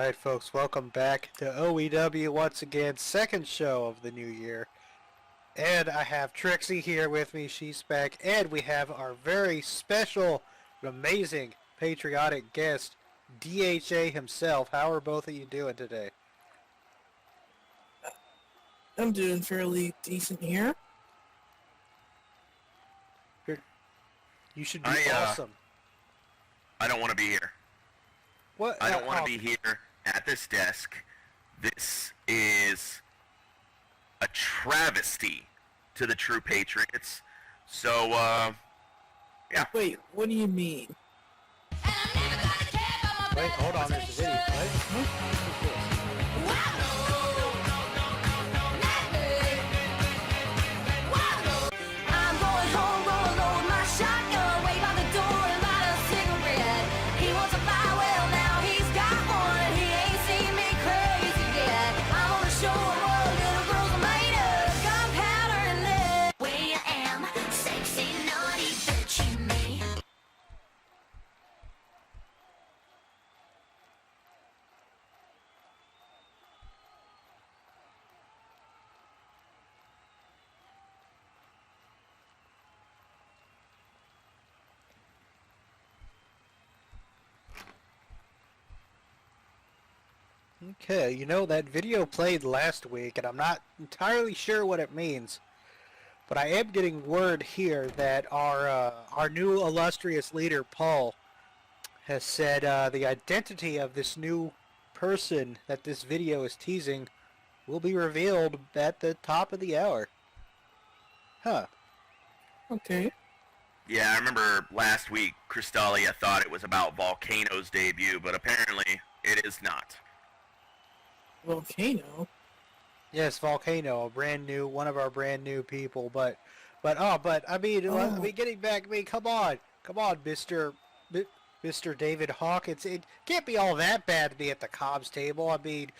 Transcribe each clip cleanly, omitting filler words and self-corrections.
Alright folks, welcome back to OEW once again, second show of the new year. And I have Trixie here with me, she's back, and we have our very special, amazing, patriotic guest, DHA himself. How are both of you doing today? I'm doing fairly decent here. You should be awesome. I don't want to be here. What? I don't want to be here at this desk. This is a travesty to the true patriots. So, yeah. Wait, what do you mean? Wait, hold on, there's a video. Okay, you know, that video played last week, and I'm not entirely sure what it means. But I am getting word here that our new illustrious leader, Paul, has said the identity of this new person that this video is teasing will be revealed at the top of the hour. Huh. Okay. Yeah, I remember last week, Crystalia thought it was about Volcano's debut, but apparently it is not. Volcano? Yes, Volcano, one of our brand new people, but I mean, getting back, come on, Mr. David Hawk, it can't be all that bad to be at the comms table. I mean,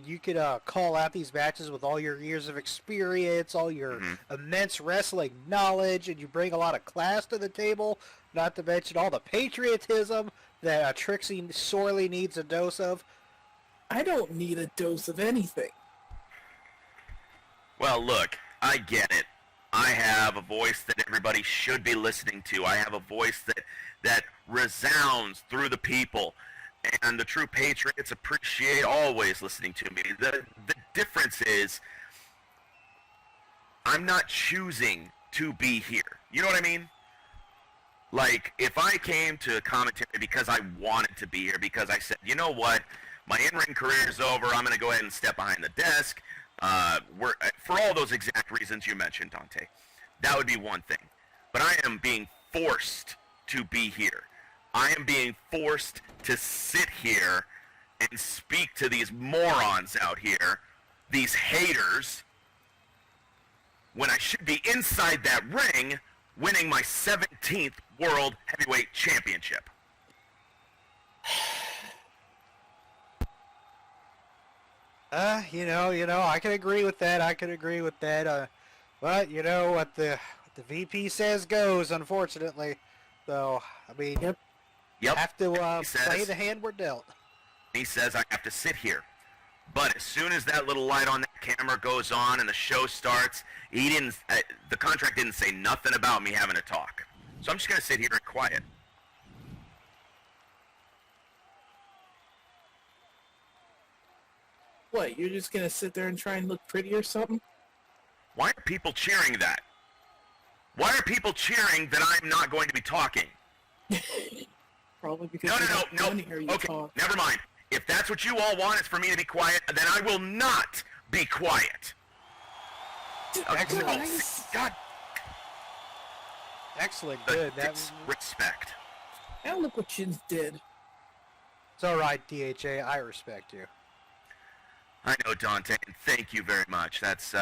you could call out these matches with all your years of experience, all your immense wrestling knowledge, and you bring a lot of class to the table. Not to mention all the patriotism that Trixie sorely needs a dose of. I don't need a dose of anything. Well, look, I get it. I have a voice that everybody should be listening to. I have a voice that resounds through the people. And the true patriots appreciate always listening to me. The difference is, I'm not choosing to be here. You know what I mean? Like, if I came to commentary because I wanted to be here, because I said, you know what, my in-ring career is over, I'm going to go ahead and step behind the desk, for all those exact reasons you mentioned, Dante, that would be one thing. But I am being forced to be here. I am being forced to sit here and speak to these morons out here, these haters, when I should be inside that ring winning my 17th World Heavyweight Championship. You know, I can agree with that. But you know what the VP says goes, unfortunately. So, I mean, you have to play the hand we're dealt. He says I have to sit here. But as soon as that little light on that camera goes on and the show starts, the contract didn't say nothing about me having to talk. So I'm just going to sit here and quiet. What, you're just gonna sit there and try and look pretty or something? Why are people cheering that? Why are people cheering that I'm not going to be talking? Probably because No. Okay, talk. never mind. If that's what you all want is for me to be quiet, then I will not be quiet. God. Excellent, good. Respect. Now look what you did. It's all right, DHA. I respect you. I know, Dante, and thank you very much. That's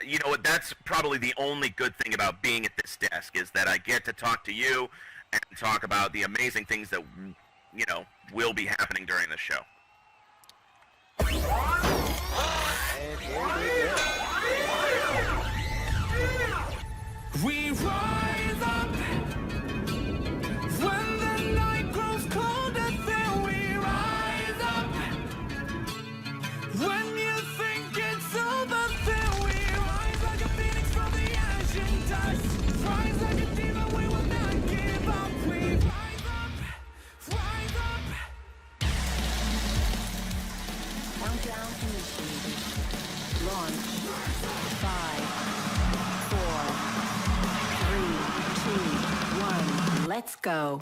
you know what, that's probably the only good thing about being at this desk, is that I get to talk to you and talk about the amazing things that, you know, will be happening during the show. And here we go. We rise up when the night grows colder, then we rise up. Let's go.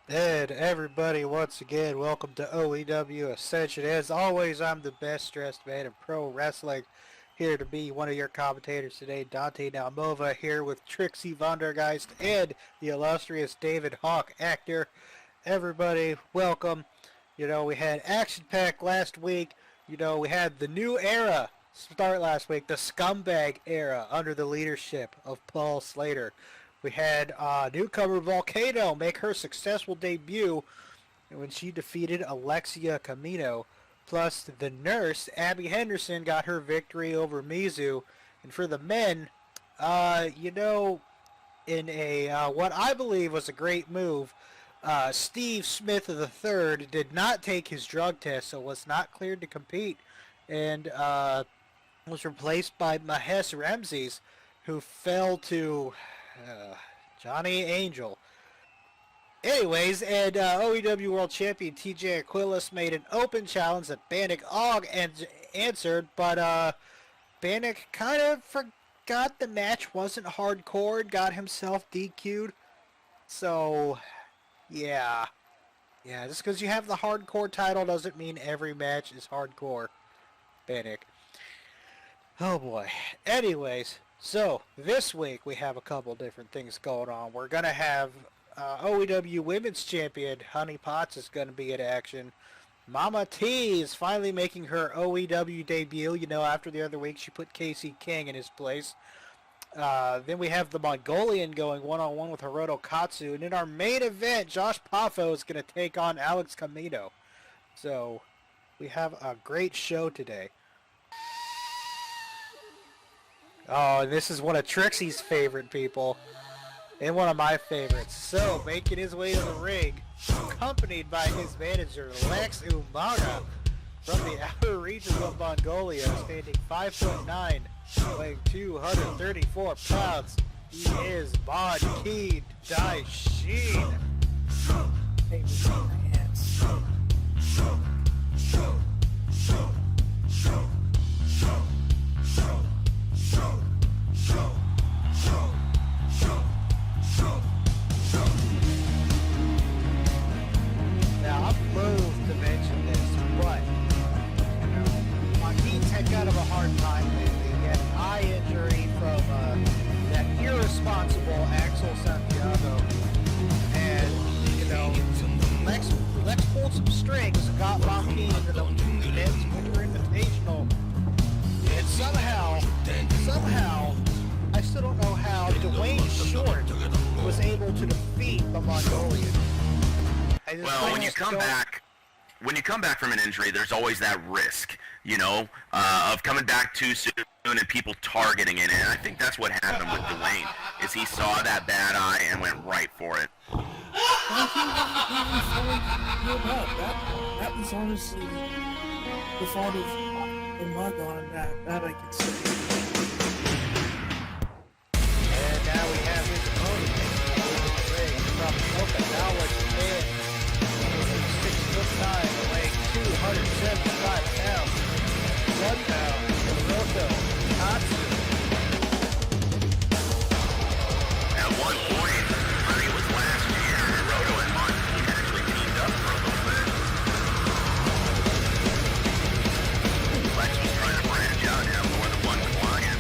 And everybody, once again, welcome to OEW Ascension. As always, I'm the best dressed man in pro wrestling. Here to be one of your commentators today, Dante Nalmova, here with Trixie Vondergeist and the illustrious David Hawk, actor. Everybody, welcome. You know, we had Action Pack last week. You know, we had the new era start last week, the Scumbag era, under the leadership of Paul Slater. We had newcomer Volcano make her successful debut when she defeated Alexia Camino. Plus, the nurse, Abby Henderson, got her victory over Mizu. And for the men, you know, in a what I believe was a great move, Steve Smith III did not take his drug test, so was not cleared to compete, and was replaced by Mahes Ramses, who fell to Johnny Angel. Anyways, and OEW World Champion TJ Aquilas made an open challenge that Bannock Og answered, but Bannock kind of forgot the match wasn't hardcore and got himself DQ'd. So, yeah. Yeah, just because you have the hardcore title doesn't mean every match is hardcore, Bannock. Oh boy. Anyways, so this week we have a couple different things going on. We're going to have OEW Women's Champion Honey Potts is going to be in action. Mama T is finally making her OEW debut. You know, after the other week she put Casey King in his place. Then we have the Mongolian going one-on-one with Hiroto Katsu. And in our main event, Josh Poffo is going to take on Alex Camino. So we have a great show today. Oh, and this is one of Trixie's favorite people. And one of my favorites. So, making his way to the ring, accompanied by his manager, Lex Umaga, from the outer regions of Mongolia, standing 5'9", weighing 234 pounds. He is Bon Ki Dai Shin. Hey, my hands. Now, I'm loath to mention this, but Joaquin's had kind of a hard time lately. He had an eye injury from that irresponsible Axel Santiago. And, you know, Lex pulled some strings, got Joaquin into the men's Winter Invitational. And somehow, I still don't know how, Dwayne Short was able to defeat the Mongolian. Well, when you come back from an injury, there's always that risk, you know, of coming back too soon and people targeting it. And I think that's what happened with Dwayne, is he saw that bad eye and went right for it. That was honestly the fault of Umaga on that I can say. And now we have his opponent from Okinawa, Japan. 6'9", weighing 275 pounds. 1 pound, Hiroto Katsu. At one point, I think it was last year, Hiroto and Monkey actually teamed up for a little bit. Lex was trying to branch out and have more than one client.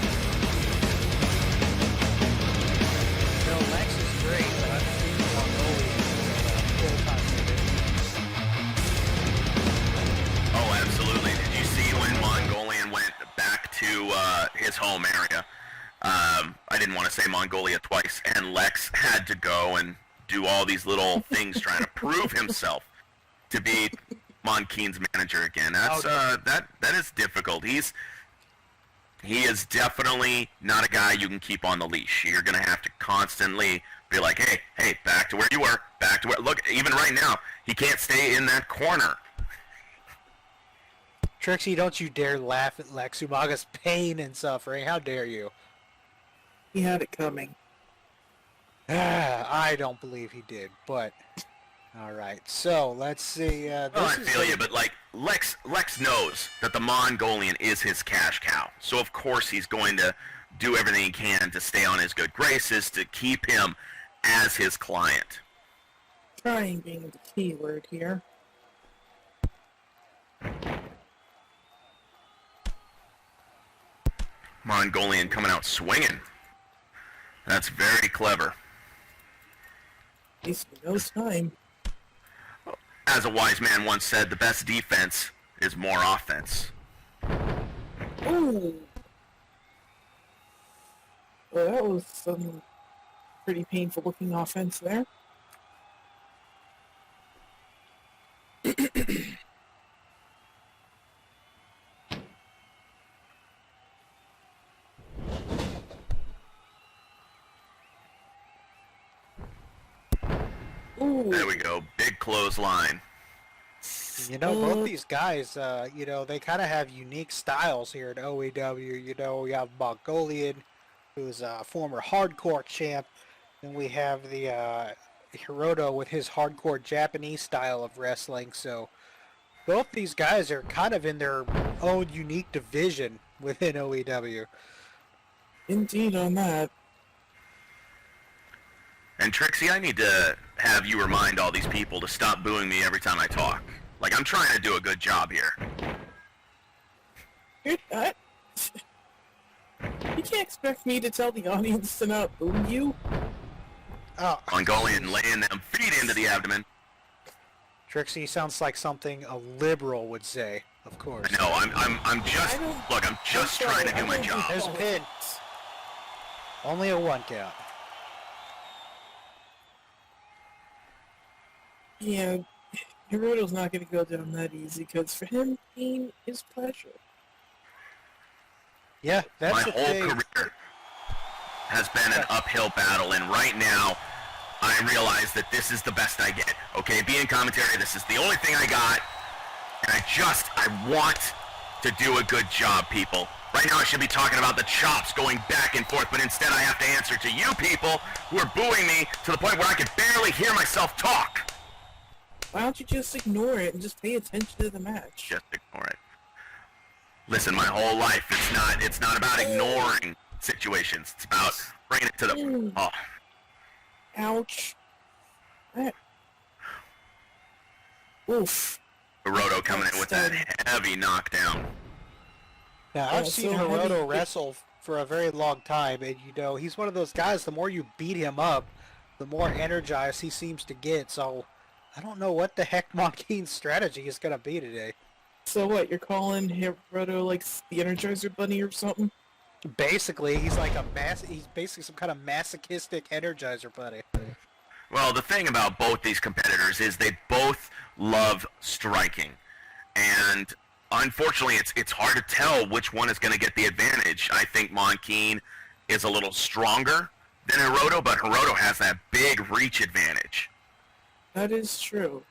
No, Lex is great, but I've seen him on full-time division. Oh, absolutely. Did you see when Mongolian went back to his home area? I didn't want to say Mongolia twice, and Lex had to go and do all these little things trying to prove himself to be Monkeen's manager again. That's that is difficult. He is definitely not a guy you can keep on the leash. You're gonna have to constantly be like, hey, back to where you were, back to where. Look, even right now, he can't stay in that corner. Trixie, don't you dare laugh at Lex Umaga's pain and suffering. How dare you? He had it coming. I don't believe he did, but all right. So let's see. Well, I feel you, but like Lex knows that the Mongolian is his cash cow, so of course he's going to do everything he can to stay on his good graces, to keep him as his client. Trying being the key word here. Mongolian coming out swinging. That's very clever. Wasting no time. As a wise man once said, the best defense is more offense. Ooh. Well, that was some pretty painful looking offense there. Ooh. There we go. Big clothesline. You know, both these guys, you know, they kind of have unique styles here at OEW. You know, we have Mongolian, who's a former hardcore champ, and we have the Hiroto with his hardcore Japanese style of wrestling. So both these guys are kind of in their own unique division within OEW. Indeed on that. And Trixie, I need to have you remind all these people to stop booing me every time I talk. Like, I'm trying to do a good job here. You're not. You can't expect me to tell the audience to not boo you. Oh, Mongolian laying them feet into the abdomen. Trixie sounds like something a liberal would say, of course. No, I'm just, look, I'm just trying to do my job. There's a pin. Only a 1 count. Yeah, Hiroto's not going to go down that easy, because for him, pain is pleasure. Yeah, that's My the whole thing. career has been an uphill battle, and right now, I realize that this is the best I get. Okay, being commentary, this is the only thing I got, and I want to do a good job, people. Right now I should be talking about the chops going back and forth, but instead I have to answer to you people who are booing me to the point where I can barely hear myself talk. Why don't you just ignore it and just pay attention to the match? Just ignore it. Listen, my whole life, it's not about ignoring situations. It's about bringing it to the, oh. Ouch. Oof. Hiroto coming in with that heavy knockdown. Now, I've seen Hiroto wrestle for a very long time, and you know, he's one of those guys, the more you beat him up, the more energized he seems to get, so I don't know what the heck Monkeen's strategy is going to be today. So what, you're calling Hiroto like the Energizer Bunny or something? Basically, he's like he's basically some kind of masochistic Energizer Bunny. Well, the thing about both these competitors is they both love striking, and unfortunately, it's hard to tell which one is going to get the advantage. I think Monkeen is a little stronger than Hiroto, but Hiroto has that big reach advantage. That is true.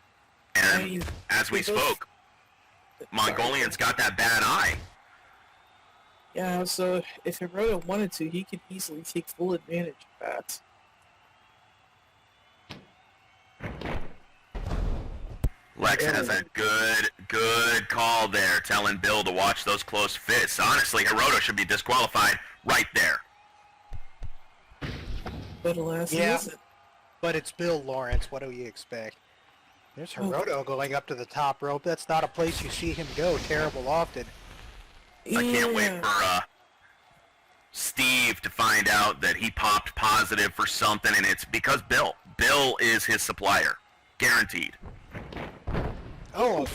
And as we spoke, Mongolian's got that bad eye. Yeah, so if Hiroto wanted to, he could easily take full advantage of that. Lex has a good call there, telling Bill to watch those close fists. Honestly, Hiroto should be disqualified right there. But alas, he Yeah. isn't. But it's Bill Lawrence, what do you expect? There's Hiroto going up to the top rope. That's not a place you see him go terrible often. I can't wait for Steve to find out that he popped positive for something, and it's because Bill. Bill is his supplier. Guaranteed. Oh,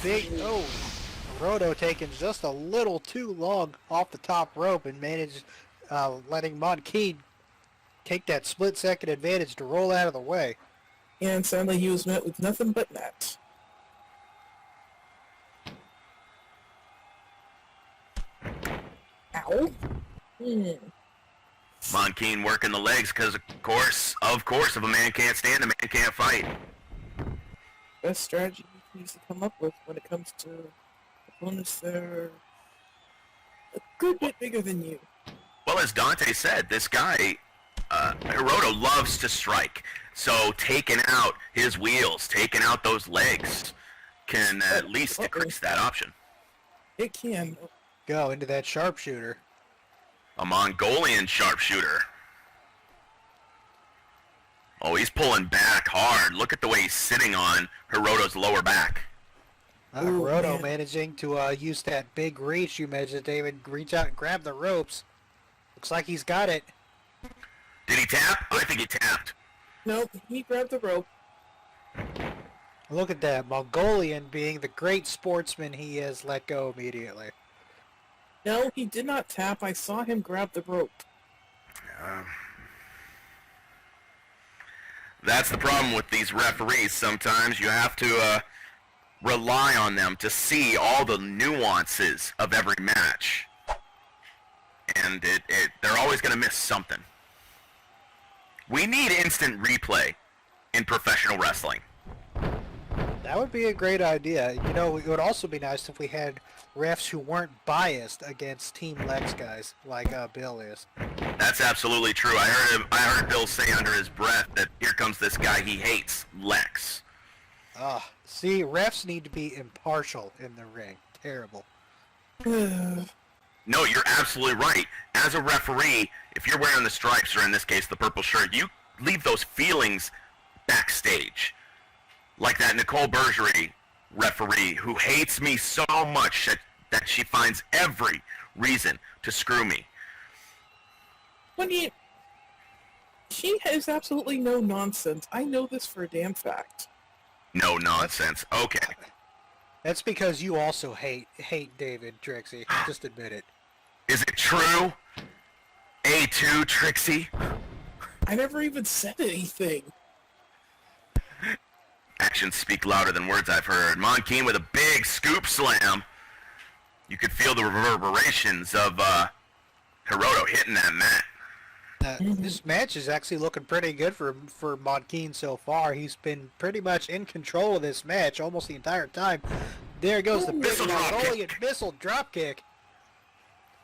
Hiroto taking just a little too long off the top rope and managed letting Monkey take that split-second advantage to roll out of the way. And sadly, he was met with nothing but net. Ow. Monkeen working the legs because, of course, if a man can't stand, a man can't fight. Best strategy he needs to come up with when it comes to opponents that are a good bit bigger than you. Well, as Dante said, this guy, Hiroto loves to strike. So taking out his wheels, taking out those legs, can at least decrease that option. It can. Go into that sharpshooter. A Mongolian sharpshooter. Oh, he's pulling back hard. Look at the way he's sitting on Hiroto's lower back. Hiroto managing to use that big reach you mentioned, David. Reach out and grab the ropes. Looks like he's got it. Did he tap? I think he tapped. Nope, he grabbed the rope. Look at that. Mongolian, being the great sportsman he is, let go immediately. No, he did not tap. I saw him grab the rope. That's the problem with these referees. Sometimes you have to rely on them to see all the nuances of every match. And they're always going to miss something. We need instant replay in professional wrestling. That would be a great idea. You know, it would also be nice if we had refs who weren't biased against Team Lex guys, like Bill is. That's absolutely true. I heard Bill say under his breath that here comes this guy he hates, Lex. See, refs need to be impartial in the ring. Terrible. No, you're absolutely right. As a referee, if you're wearing the stripes, or in this case the purple shirt, you leave those feelings backstage. Like that Nicole Bergerie referee who hates me so much that she finds every reason to screw me. She has absolutely no nonsense. I know this for a damn fact. No nonsense. Okay. That's because you also hate David, Trixie. Just admit it. Is it true? A2, Trixie? I never even said anything. Actions speak louder than words, I've heard. Monkeen with a big scoop slam. You could feel the reverberations of Hiroto hitting that mat. This match is actually looking pretty good for Monkeen so far. He's been pretty much in control of this match almost the entire time. There goes the big Mongolian missile drop kick.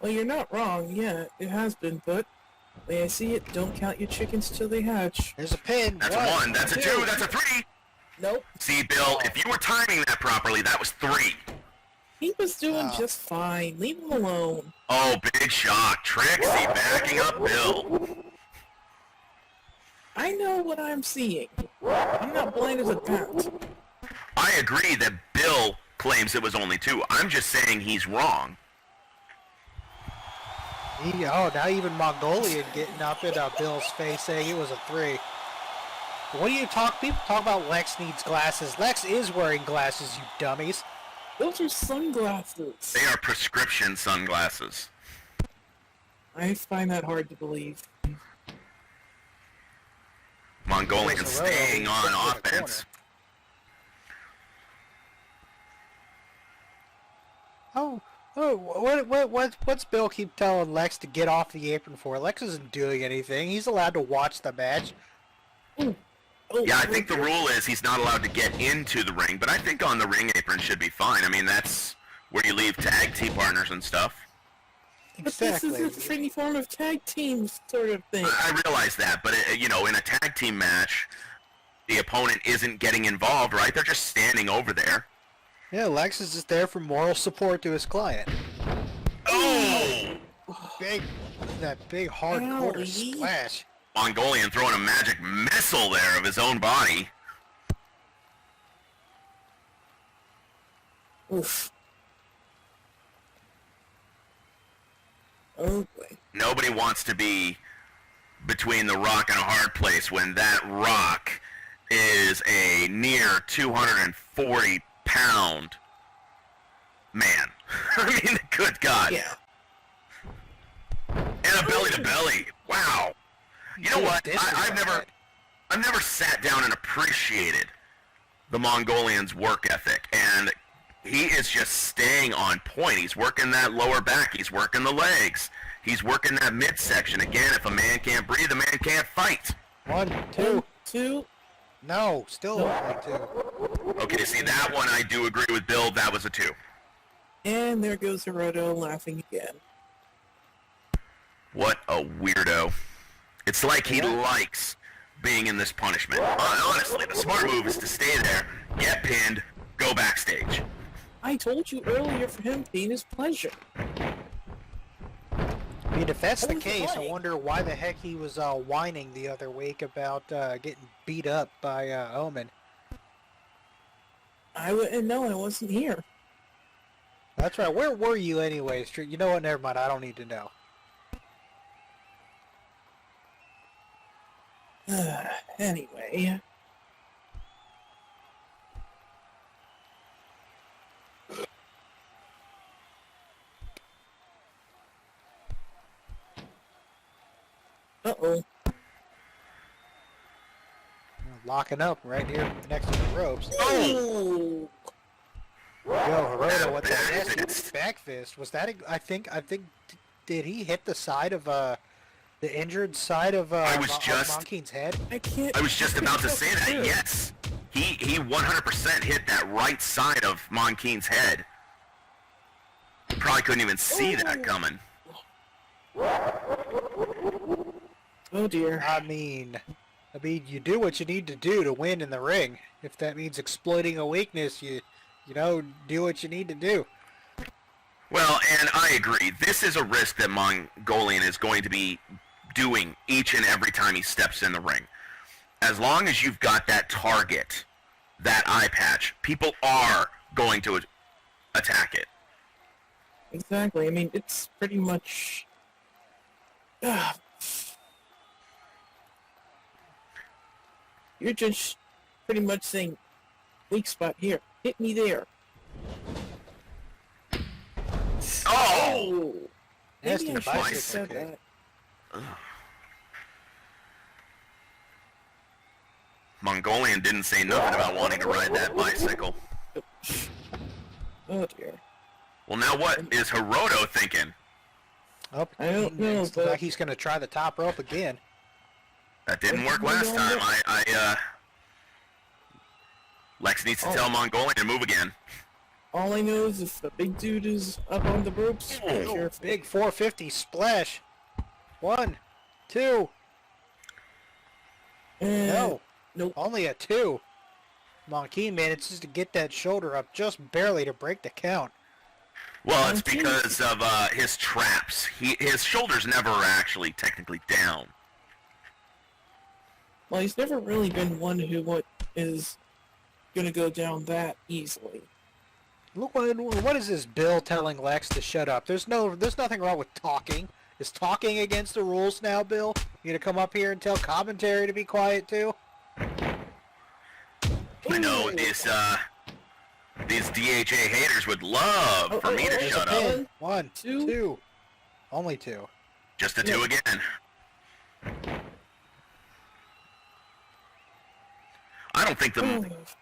Well, you're not wrong. Yeah, it has been, but the way I see it, don't count your chickens till they hatch. There's a pin. That's a 1, that's a 2, that's a 3. Nope. See, Bill, if you were timing that properly, that was 3. He was doing just fine. Leave him alone. Oh, big shock. Trixie backing up Bill. I know what I'm seeing. I'm not blind as a bat. I agree that Bill claims it was only 2. I'm just saying he's wrong. Now even Mongolian getting up in Bill's face saying it was a 3. What do you talk? People talk about Lex needs glasses. Lex is wearing glasses, you dummies. Those are sunglasses. They are prescription sunglasses. I find that hard to believe. Mongolian staying on offense. What's Bill keep telling Lex to get off the apron for? Lex isn't doing anything. He's allowed to watch the match. Yeah, I think the rule is he's not allowed to get into the ring, but I think on the ring apron should be fine. I mean, that's where you leave tag team partners and stuff. Exactly. But this is a trendy form of tag team sort of thing. I realize that, but in a tag team match, the opponent isn't getting involved, right? They're just standing over there. Yeah, Lex is just there for moral support to his client. Oh! That big hard quarter splash. Mongolian throwing a magic missile there of his own body. Oof. Oh boy. Nobody wants to be between the rock and a hard place when that rock is a near 240-pound man. I mean, good God. Yeah. And a belly to belly. Wow. You know what? I've never sat down and appreciated the Mongolian's work ethic, and he is just staying on point. He's working that lower back. He's working the legs. He's working that midsection. Again, if a man can't breathe, a man can't fight. 1, 2. 2. No, still only 2. Okay, see, that one I do agree with Bill. That was a 2. And there goes Hiroto laughing again. What a weirdo. It's like he likes being in this punishment. Honestly, the smart move is to stay there, get pinned, go backstage. I told you earlier for him being his pleasure. I mean, if that's the case, I wonder why the heck he was whining the other week about getting beat up by Omen. I wouldn't know. I wasn't here. That's right. Where were you anyways? You know what? Never mind. I don't need to know. Anyway. Uh-oh. Locking up right here next to the ropes. Oh! Yo, Hiroto, what that nasty back fist? Was that? I think. Did he hit the side of the injured side of Monkeen's head? I was just about to say that. Yes, he 100% hit that right side of Monkeen's head. Probably couldn't even see that coming. Oh dear. I mean, you do what you need to do to win in the ring. If that means exploiting a weakness, you do what you need to do. Well, and I agree. This is a risk that Mongolian is going to be doing each and every time he steps in the ring. As long as you've got that target, that eye patch, people are going to attack it. Exactly. I mean, it's pretty much... You're just pretty much saying, weak spot here, hit me there. Oh! Nasty Maybe I should have bicycle said kick. that. Mongolian didn't say nothing about wanting to ride that bicycle. Oh dear. Well, now what is Hiroto thinking? Oh, I don't know, looks but... like he's going to try the top rope again. That didn't work last time. Lex needs to tell Mongolian to move again. All I know is if the big dude is up on the ropes, be careful. Big 450 splash. 1, 2. No. Nope. Only a 2. Monkeen manages to get that shoulder up just barely to break the count. Well, it's because of his traps. His shoulder's never actually technically down. Well, he's never really been one who is going to go down that easily. Look, what is this Bill telling Lex to shut up? There's nothing wrong with talking. Is talking against the rules now, Bill? You gonna come up here and tell commentary to be quiet too? I know these DHA haters would love for me to shut up. 1, 2. Only 2. Just a 2 again. I don't think that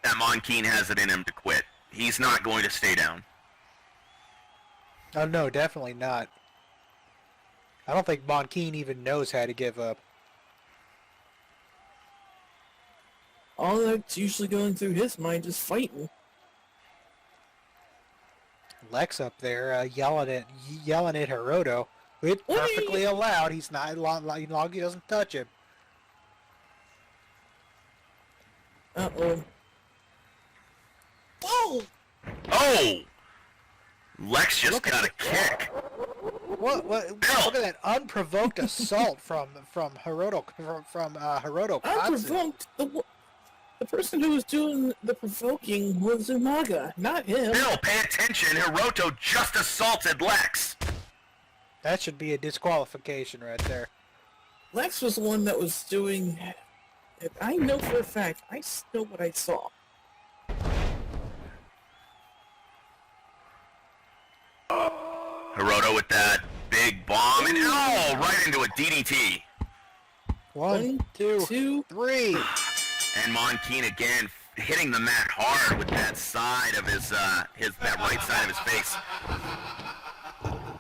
Monkeen has it in him to quit. He's not going to stay down. Oh no, definitely not. I don't think Monkeen even knows how to give up. All that's usually going through his mind is fighting. Lex up there yelling at Hiroto. It's perfectly allowed. He's not long he doesn't touch him. Uh-oh. Whoa! Oh! Lex just got a kick. What? Look at that unprovoked assault from Hiroto Katsu. Unprovoked? The person who was doing the provoking was Umaga, not him. Bill, pay attention. Hiroto just assaulted Lex. That should be a disqualification right there. Lex was the one that was doing... I know for a fact, I know what I saw. Hiroto with that big big bomb, and oh, right into a DDT. 1, 2, 3. And Monkeen again hitting the mat hard with that side of his that right side of his face.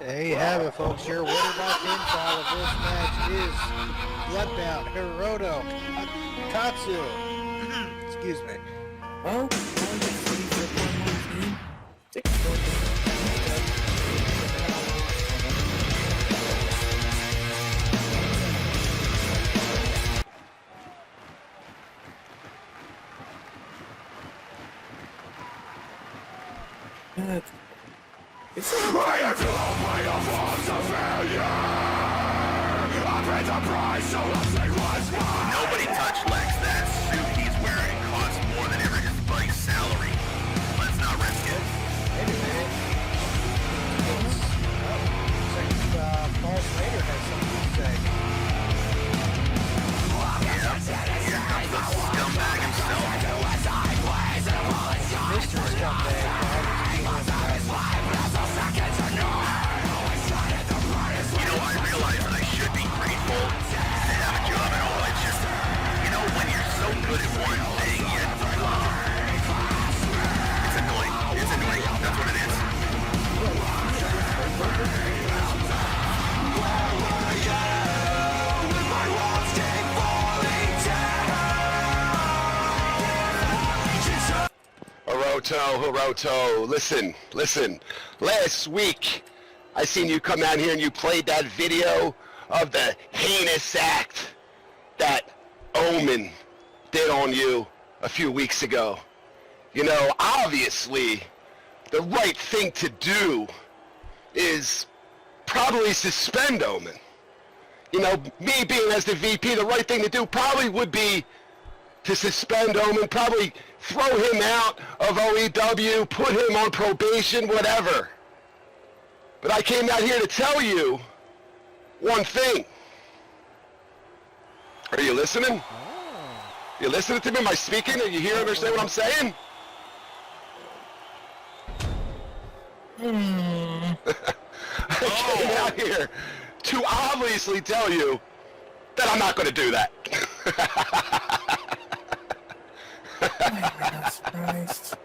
There you have it, folks. Your winner by pinfall of this match is Bloodbound Hiroto Katsu. Excuse me. Well, it's Nobody touched Lex. That suit he's wearing costs more than ever his buddy's salary. Let's not risk it. Wait a minute. Looks like Paul Slater has something to say. Yeah, here comes the scumbag himself. Mr. Scumbag. You know, I realize that I should be grateful to have a job and all. It's just, you know, when you're so good at one thing, it's annoying. It's annoying. That's what it is. Hiroto, listen. Last week, I seen you come down here and you played that video of the heinous act that Omen did on you a few weeks ago. You know, obviously, the right thing to do is probably suspend Omen. You know, me being as the VP, the right thing to do probably would be to suspend Omen, probably throw him out of OEW, put him on probation, whatever. But I came out here to tell you one thing. Are you listening? You listening to me? Am I speaking? Are you here? Understand what I'm saying? I came out here to obviously tell you that I'm not going to do that. Jesus Christ.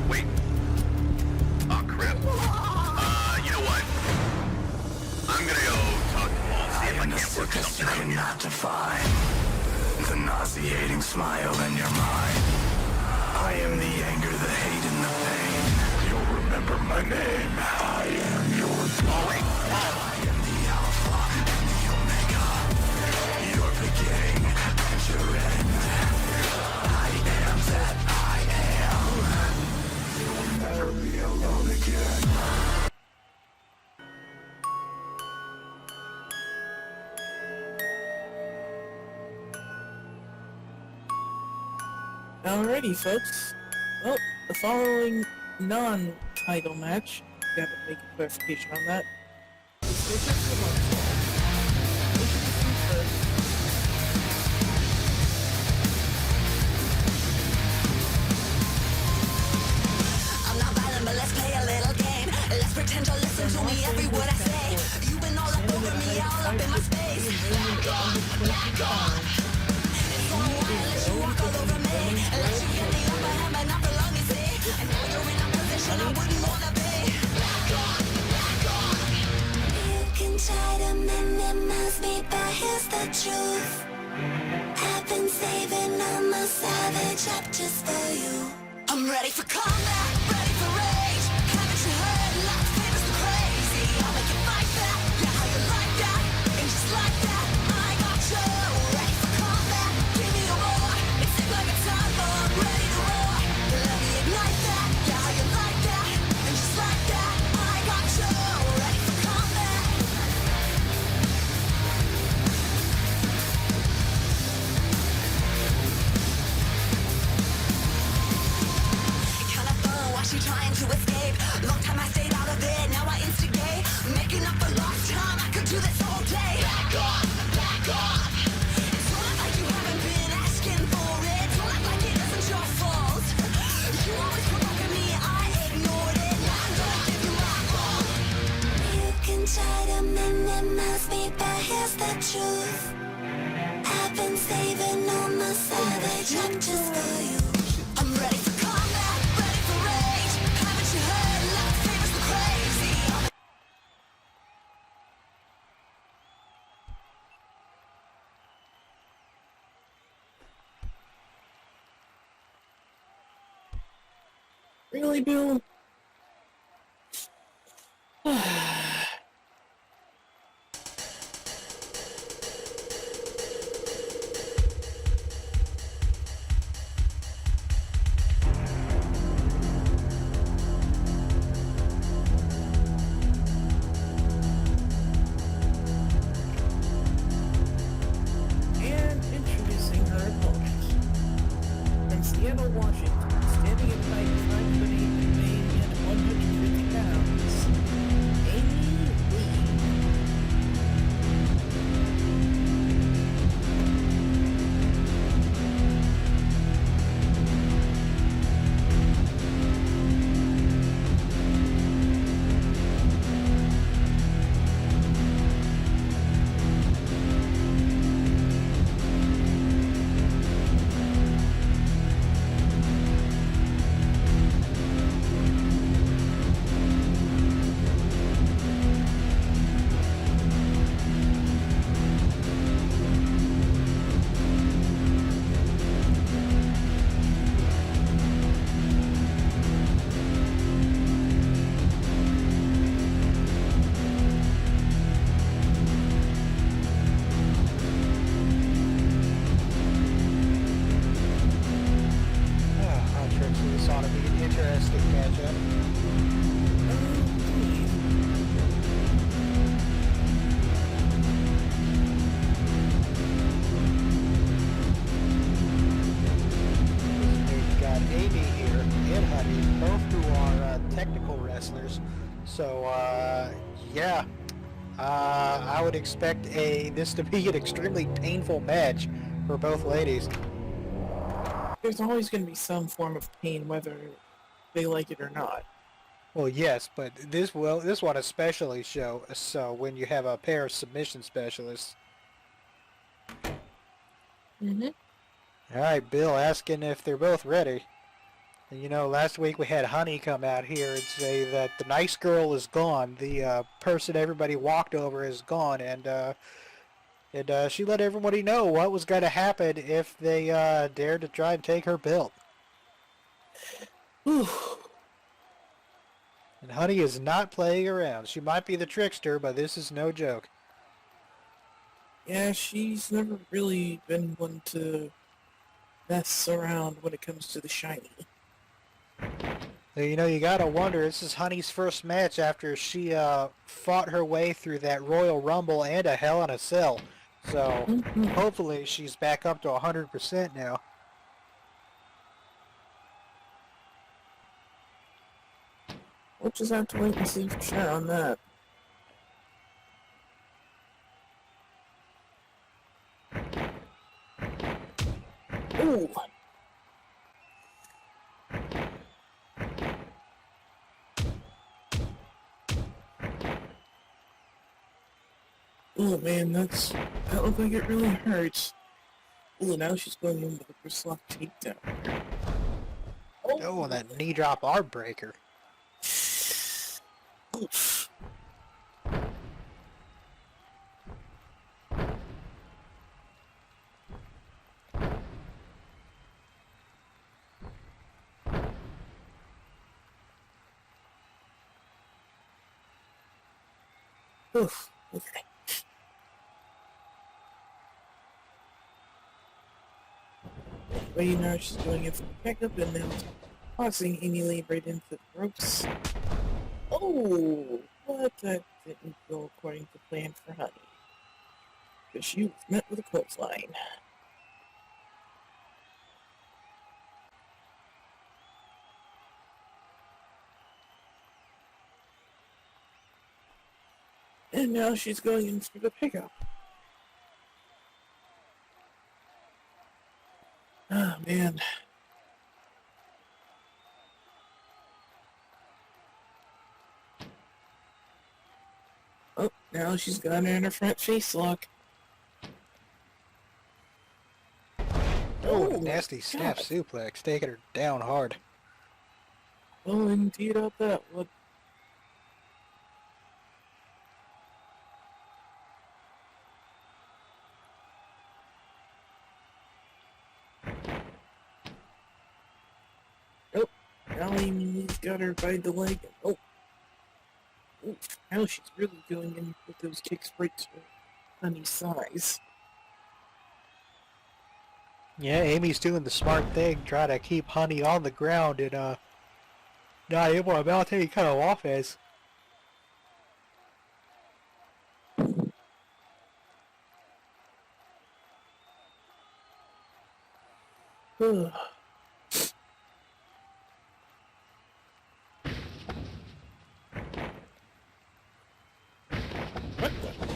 Wait. Oh, crap. You know what? I'm gonna go talk to Paul, see if I can't work something out here. Not to find the nauseating smile in your mind. I am the anger, the hate, and the pain. You'll remember my name. I am your Wait. I am the Alpha and the Omega. Your beginning and your end. I am that I am. You'll never be alone again. Alrighty, folks. Well, the following non-title match, we have to make a clarification on that. I'm not violent, but let's play a little game. Let's pretend to listen to me every word I say. You've been all up over me, all up in my space. Back on. It's so wild, let you walk all over me. Let you hit the upper hand, but not for long, you see. And now you're in a position I wouldn't wanna be. Back on. You can try to minimize me, but here's the truth. I've been saving all my savage up just for you. I'm ready for combat, ready for rage. Haven't you heard? Lots of famous and crazy. I'll make you fight back. Yeah, how you like that? And just like that, I got you. Ready for combat, give me a roar. It seems like a time bomb, ready to roar. Let me ignite that. Yeah, how you like that? And just like that, I got you. Ready for combat. to escape. Long time I stayed out of it, now I instigate. Making up for lost time, I could do this all day. Back off, back off. Don't act like you haven't been asking for it. Don't act like it isn't your fault. You always provoking me, I ignored it. Now I'm gonna give you my all. You can try to minimize me, but here's the truth. I've been saving all my savage up just for you. I'm ready for combat, ready for rage. Haven't you heard? Love favors the crazy. Really, Bill? And introducing her opponent. From Seattle, Washington, standing at height 5'8" and weighing in at 150 pounds, Amy Lee. Trixie, this ought to be an interesting matchup. We've got Amy here and Honey, both who are technical wrestlers. So, yeah, I would expect this to be an extremely painful match for both ladies. There's always going to be some form of pain, whether they like it or not. Well, yes, but this one especially so when you have a pair of submission specialists. Mm-hmm. All right, Bill asking if they're both ready. And, you know, last week we had Honey come out here and say that the nice girl is gone. The person everybody walked over is gone, and she let everybody know what was going to happen if they dared to try and take her belt. Whew. And Honey is not playing around. She might be the trickster, but this is no joke. Yeah, she's never really been one to mess around when it comes to the shiny. You know, you gotta wonder, this is Honey's first match after she fought her way through that Royal Rumble and a Hell in a Cell. So, hopefully she's back up to 100% now. We'll just have to wait and see for sure on that. Ooh! Oh man, that looked like it really hurts. Ooh, now she's going in with a Brislock takedown. Oh, and that knee drop arm breaker. Oof. Oof. Okay. Anyway, now she's going in for the pickup and now tossing Amy Lee right into the ropes. Oh, but that didn't go according to plan for Honey. Because she was met with a clothesline. And now she's going in for the pickup. Oh, man. Oh, now she's got her in her front face lock. Oh, Oh, nasty snap God. suplex, taking her down hard. Oh, indeed, I bet. What? Oh, now Amy's got her by the leg. Oh, oh, now she's really going in with those kicks right to Honey's size. Yeah, Amy's doing the smart thing, trying to keep Honey on the ground and not able to mount any kind of offense. Ugh. What the?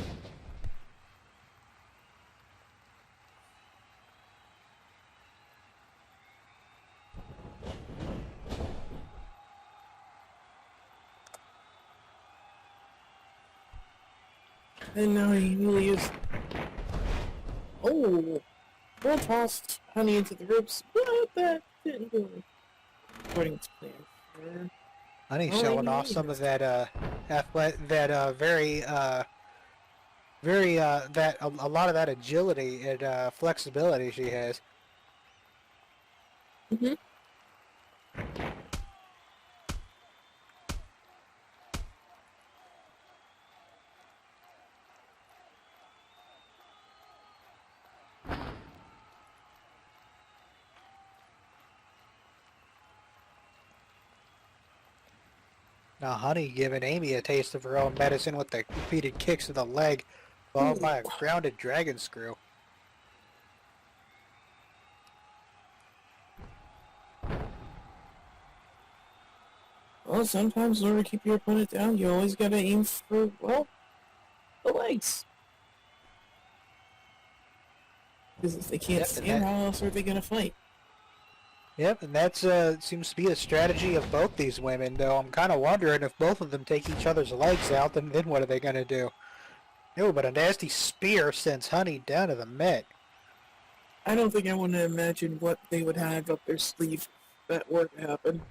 And now he really is. Oh, well tossed Honey into the ropes, but that didn't go according to plan. Honey's Oh, showing Amy off some Williams. of that a lot of that agility and flexibility she has. Mm-hmm. Now Honey giving Amy a taste of her own medicine with the repeated kicks to the leg, followed by a grounded dragon screw. Well, sometimes in order to keep your opponent down, you always gotta aim for, well, the legs. Because if they can't Yep, and stand, how else are they gonna fight? Yep, and that's seems to be a strategy of both these women, though I'm kind of wondering if both of them take each other's legs out, then what are they going to do? No, but a nasty spear sends Honey down to the mat. I don't think I want to imagine what they would have up their sleeve if that were to happen.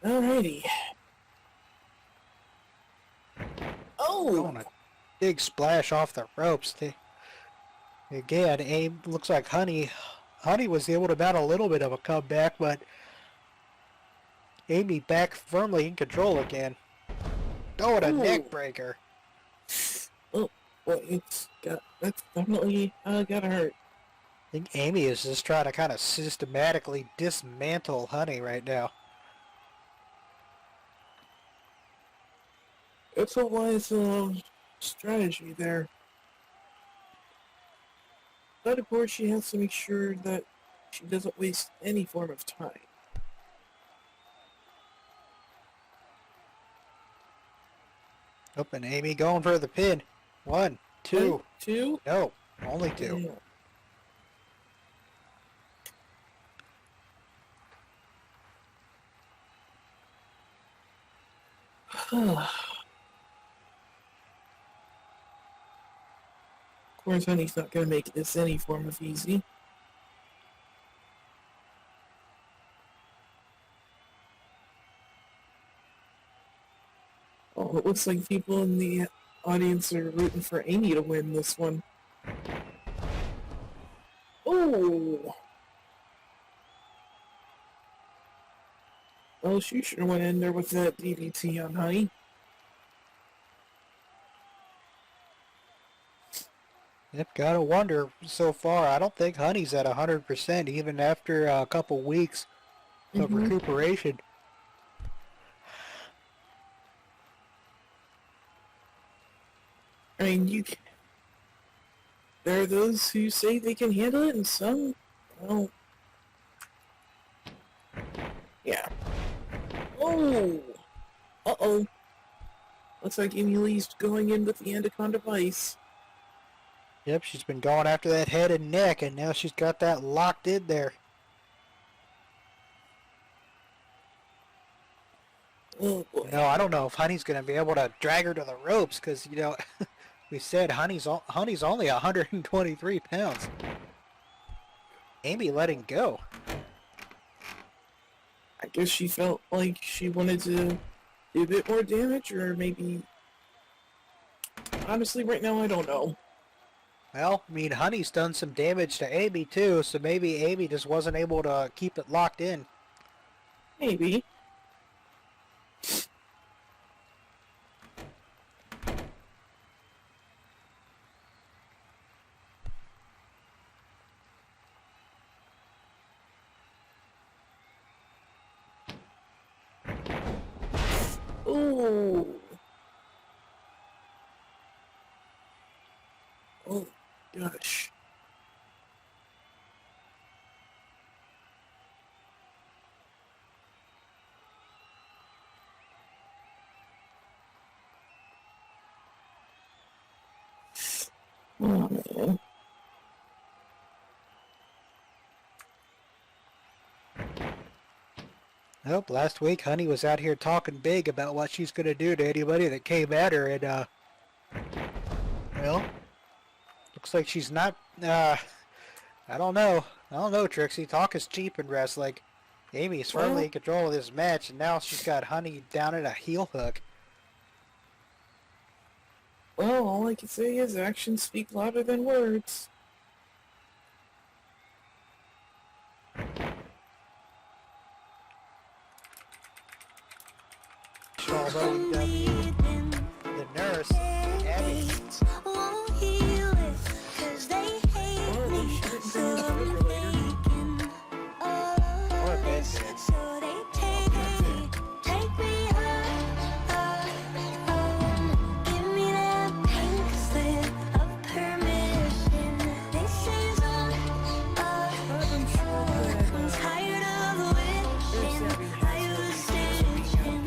Alrighty. Oh! On a big splash off the ropes. Again, Aim looks like Honey was able to mount a little bit of a comeback, but Amy back firmly in control again. Oh, and a Ooh. neck breaker. Oh, well, that's definitely gotta hurt. I think Amy is just trying to kind of systematically dismantle Honey right now. It's a wise strategy there. But of course, she has to make sure that she doesn't waste any form of time. Oh, and Amy going for the pin. 1, 2. 1, 2. No, only 2. Of course, Honey's not gonna make this any form of easy. Oh, it looks like people in the audience are rooting for Amy to win this one. Oh! Well, she sure went in there with that DDT on Honey. Yep, gotta wonder so far. I don't think Honey's at 100% even after a couple weeks of recuperation. I mean, there are those who say they can handle it, and some, well, yeah. Oh! Uh-oh. Looks like Amy Lee's going in with the Anaconda Vice. Yep, she's been going after that head and neck, and now she's got that locked in there. Oh, boy. No, I don't know if Honey's going to be able to drag her to the ropes, because, we said Honey's only 123 pounds. Amy letting go. I guess she felt like she wanted to do a bit more damage, or maybe... Honestly, right now, I don't know. Well, I mean, Honey's done some damage to Amy, too, so maybe Amy just wasn't able to keep it locked in. Maybe. Oh. Oh, gosh. Oh, man. Nope, last week Honey was out here talking big about what she's going to do to anybody that came at her, and, well, looks like she's not, I don't know. I don't know, Trixie. Talk is cheap in wrestling. Amy's firmly in control of this match, and now she's got Honey down in a heel hook. Well, all I can say is actions speak louder than words. Although the nurse, Abby, Won't heal it, 'cause they hate Well, me. she didn't So bring I'm in the defibrillator. faking all or of Ben this. did. So they take me home. Give me that pink slip of permission. This is all I'm sure that, I'm tired of wishing I was stitching.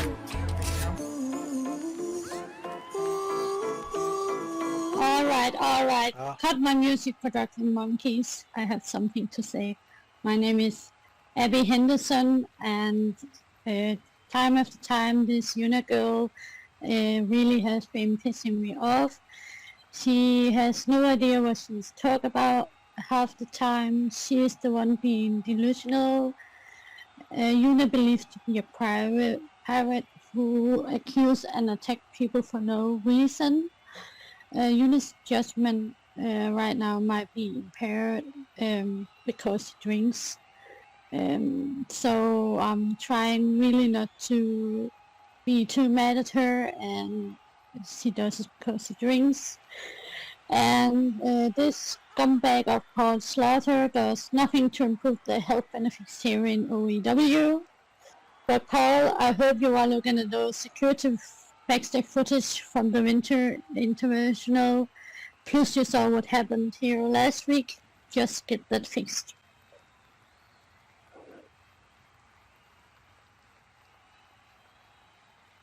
All right. Oh. Cut my music production monkeys. I have something to say. My name is Abby Henderson, and time after time, this unit girl really has been pissing me off. She has no idea what she's talking about half the time. She is the one being delusional. Unit believed to be a pirate who accuse and attack people for no reason. Unit's judgment right now might be impaired because she drinks. So I'm trying really not to be too mad at her, and she does it because she drinks. And this scumbag of Paul Slaughter does nothing to improve the health benefits here in OEW. But Paul, I hope you are looking at those security backstage footage from the Winter International. Plus you saw what happened here last week. Just get that fixed.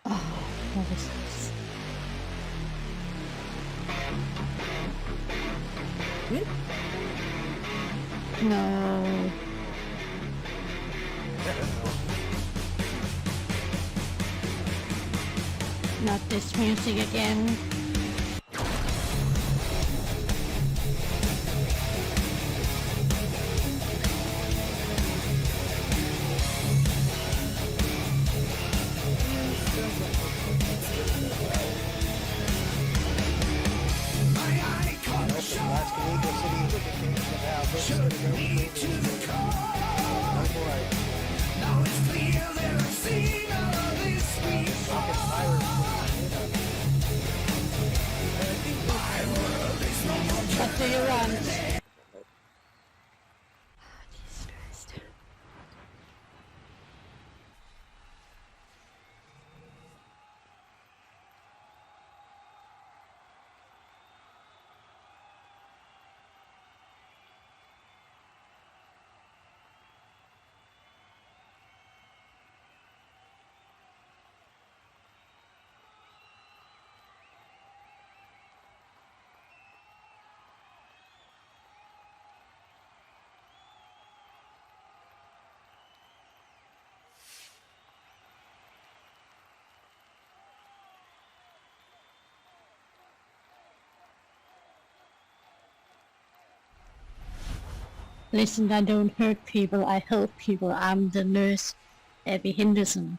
Oh, what is this? No. Not this music again. Listen, I don't hurt people, I help people. I'm the nurse, Abby Henderson.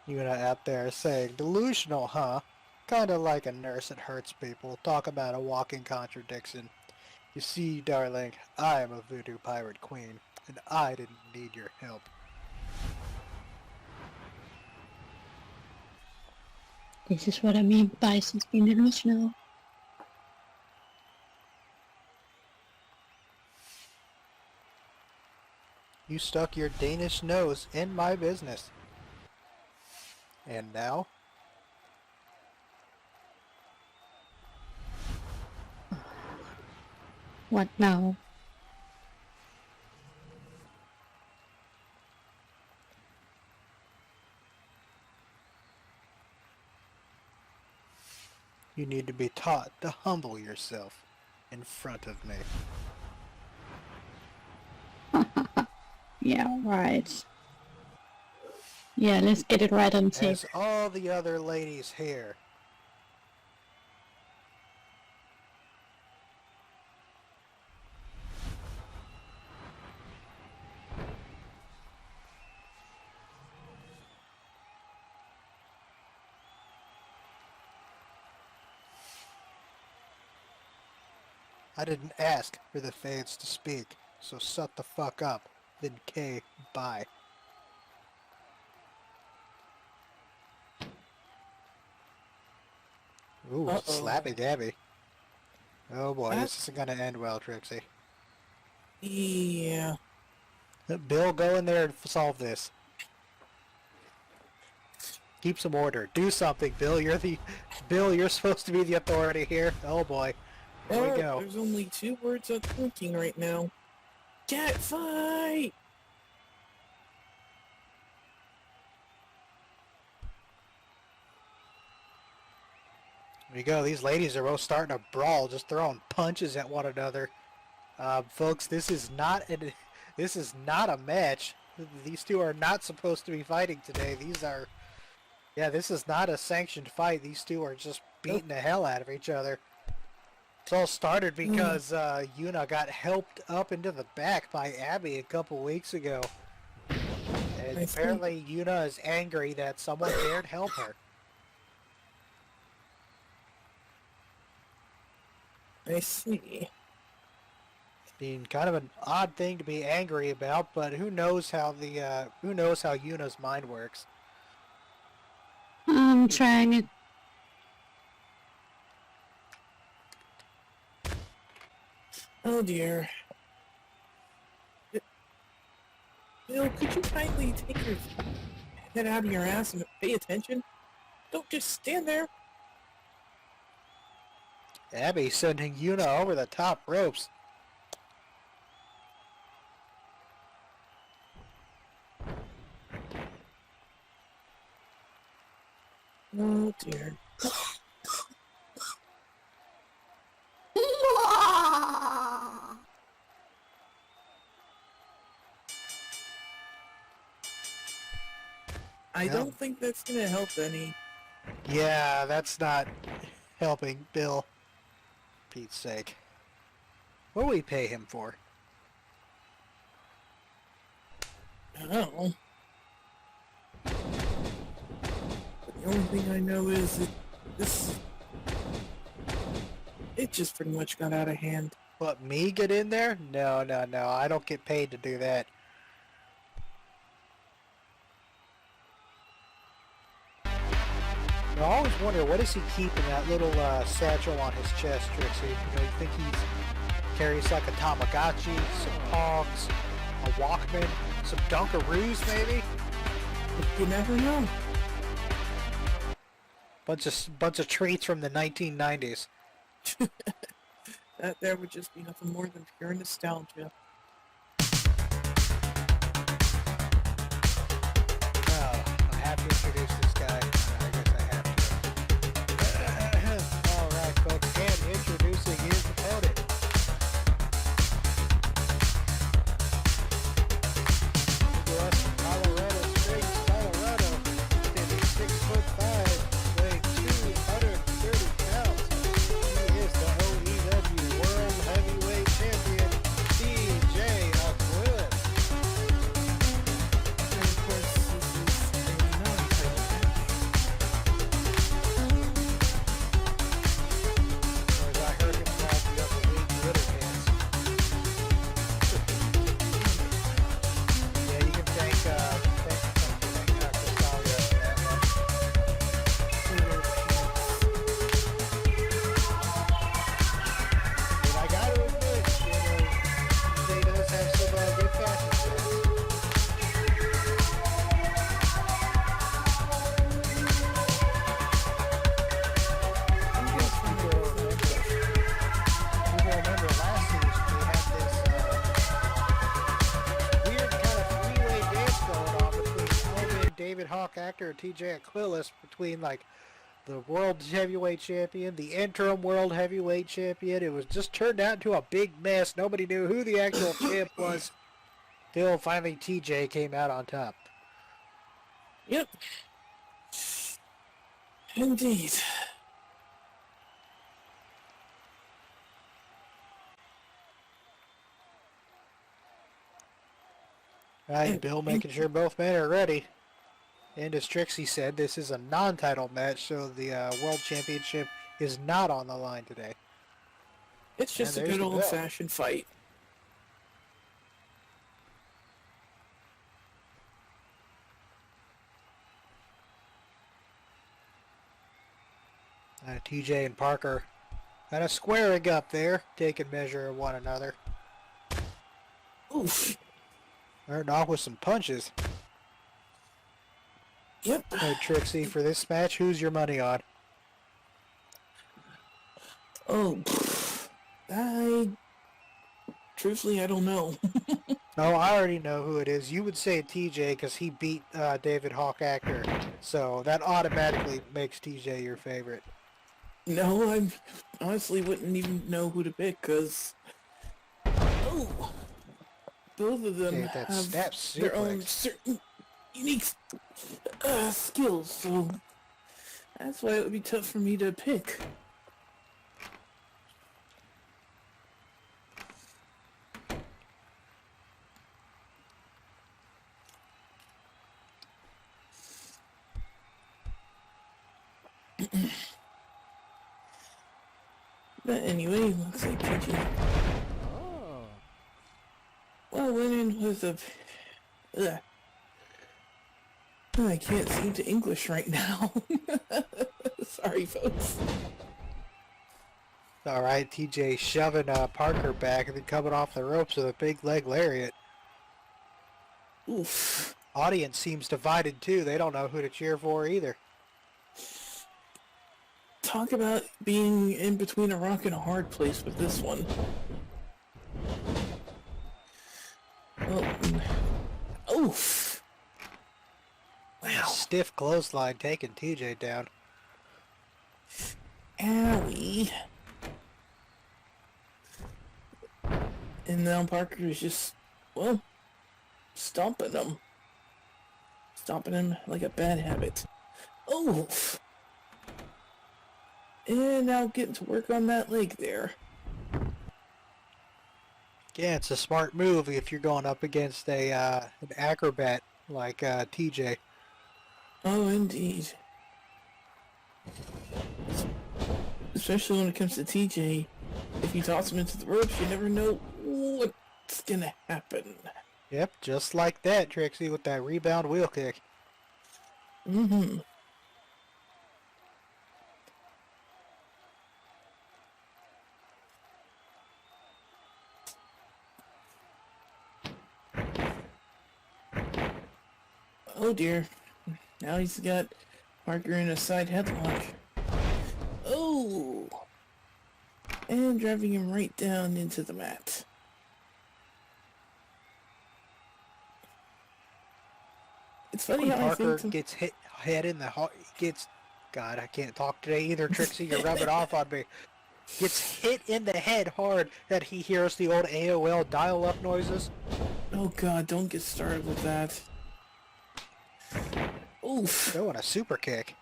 Yuna out there saying, delusional, huh? Kinda like a nurse that hurts people. Talk about a walking contradiction. You see, darling, I am a voodoo pirate queen, and I didn't need your help. This is what I mean by she's being delusional. You stuck your Danish nose in my business. And now? What now? You need to be taught to humble yourself in front of me. Yeah, right. Yeah, let's get it right on tape. As all the other ladies here. I didn't ask for the fans to speak, so shut the fuck up. Then K, bye. Ooh, slapping Abby. Oh boy, this isn't gonna end well, Trixie. Yeah. Bill, go in there and solve this. Keep some order. Do something, Bill. You're supposed to be the authority here. Oh boy. There we go. There's only 2 words I'm thinking right now. Cat fight! There you go. These ladies are both starting to brawl, just throwing punches at one another. Folks, this is not a match. These two are not supposed to be fighting today. This is not a sanctioned fight. These two are just beating the hell out of each other. It all started because Yuna got helped up into the back by Abby a couple weeks ago. And apparently Yuna is angry that someone dared help her. I see. Being kind of an odd thing to be angry about, but who knows how Yuna's mind works. I'm trying it. Oh dear. Bill, could you kindly take your head out of your ass and pay attention? Don't just stand there. Abby sending Yuna over the top ropes. Oh dear. I don't think that's gonna help any. Yeah, that's not helping Bill. Pete's sake. What do we pay him for? I don't know. But the only thing I know is that it just pretty much got out of hand. What, me get in there? No. I don't get paid to do that. I always wonder, what does he keep in that little satchel on his chest, Trixie? You think he carries like a Tamagotchi, some Pogs, a Walkman, some Dunkaroos maybe? You never know. Bunch of treats from the 1990s. That there would just be nothing more than pure nostalgia. Oh, I have to introduce this guy. I guess I have to. Alright, folks, and introducing his opponent. Hawk Actor and TJ Aquilas between like the world heavyweight champion, the interim world heavyweight champion. It was just turned out into a big mess. Nobody knew who the actual champ was till finally TJ came out on top. Yep. Indeed. All right, Bill making sure both men are ready. And as Trixie said, this is a non-title match, so the World Championship is not on the line today. It's just a there's good the bell. old-fashioned fight. TJ and Parker kind of squaring up there, taking measure of one another. Oof. Starting off with some punches. Yep. All right, Trixie, for this match, who's your money on? Oh, truthfully, I don't know. No, I already know who it is. You would say TJ because he beat David Hawk Actor, so that automatically makes TJ your favorite. No, I honestly wouldn't even know who to pick, because both of them Okay, that have snap their own suplex. certain unique skills, so that's why it would be tough for me to pick. But anyway, looks like TJ. Oh. Well, went in with a. Ugh. I can't seem to English right now. Sorry, folks. All right, TJ shoving Parker back and then coming off the ropes with a big leg lariat. Oof. Audience seems divided too. They don't know who to cheer for either. Talk about being in between a rock and a hard place with this one. Oof. Wow. Stiff clothesline taking TJ down. Owie. And now Parker is just, well, stomping him. Stomping him like a bad habit. Oof. And now getting to work on that leg there. Yeah, it's a smart move if you're going up against a an acrobat like TJ. Oh, indeed. Especially when it comes to TJ. If you toss him into the ropes, you never know what's gonna happen. Yep, just like that, Trixie, with that rebound wheel kick. Mm-hmm. Oh dear. Now he's got Parker in a side headlock. Oh! And driving him right down into the mat. It's funny how I Parker think gets hit head in the gets. God, I can't talk today either, Trixie. You're rubbing off on me. Gets hit in the head hard that he hears the old AOL dial-up noises. Oh god, don't get started with that. Oof. Throwing a super kick.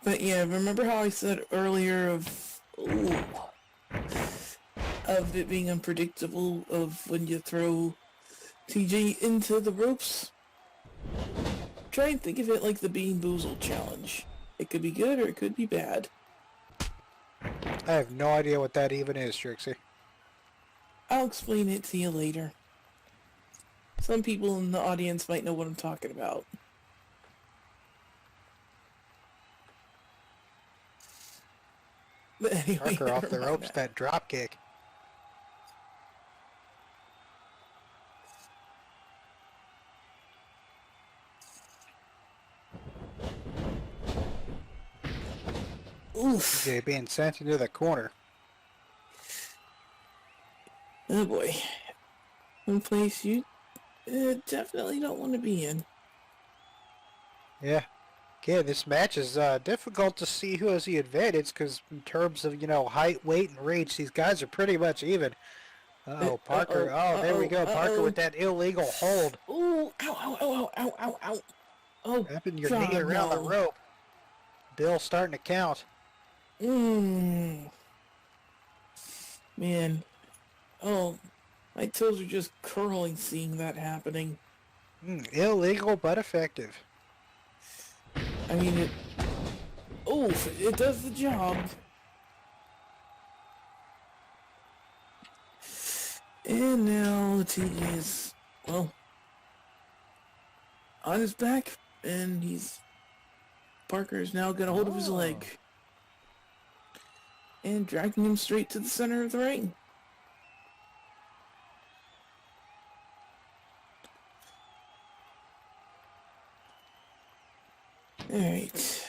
But yeah, remember how I said earlier of it being unpredictable of when you throw TJ into the ropes? Try and think of it like the Bean Boozled challenge. It could be good or it could be bad. I have no idea what that even is, Trixie. I'll explain it to you later. Some people in the audience might know what I'm talking about. But anyway, Parker off the never mind ropes, that drop kick. Oof. TJ being sent into the corner. Oh boy. One place you definitely don't want to be in. Yeah. Okay, this match is difficult to see who has the advantage because in terms of, height, weight, and reach, these guys are pretty much even. Uh-oh, Parker. There we go. Parker with that illegal hold. Ooh, ow, ow, ow, ow, ow, ow. Oh, Wrapping your God, knee around the no. rope. Bill starting to count. Man. Oh, my toes are just curling seeing that happening. Illegal but effective. I mean, it does the job. And now the TJ is, well, on his back, and Parker is now got a hold of his leg. And dragging him straight to the center of the ring. Alright.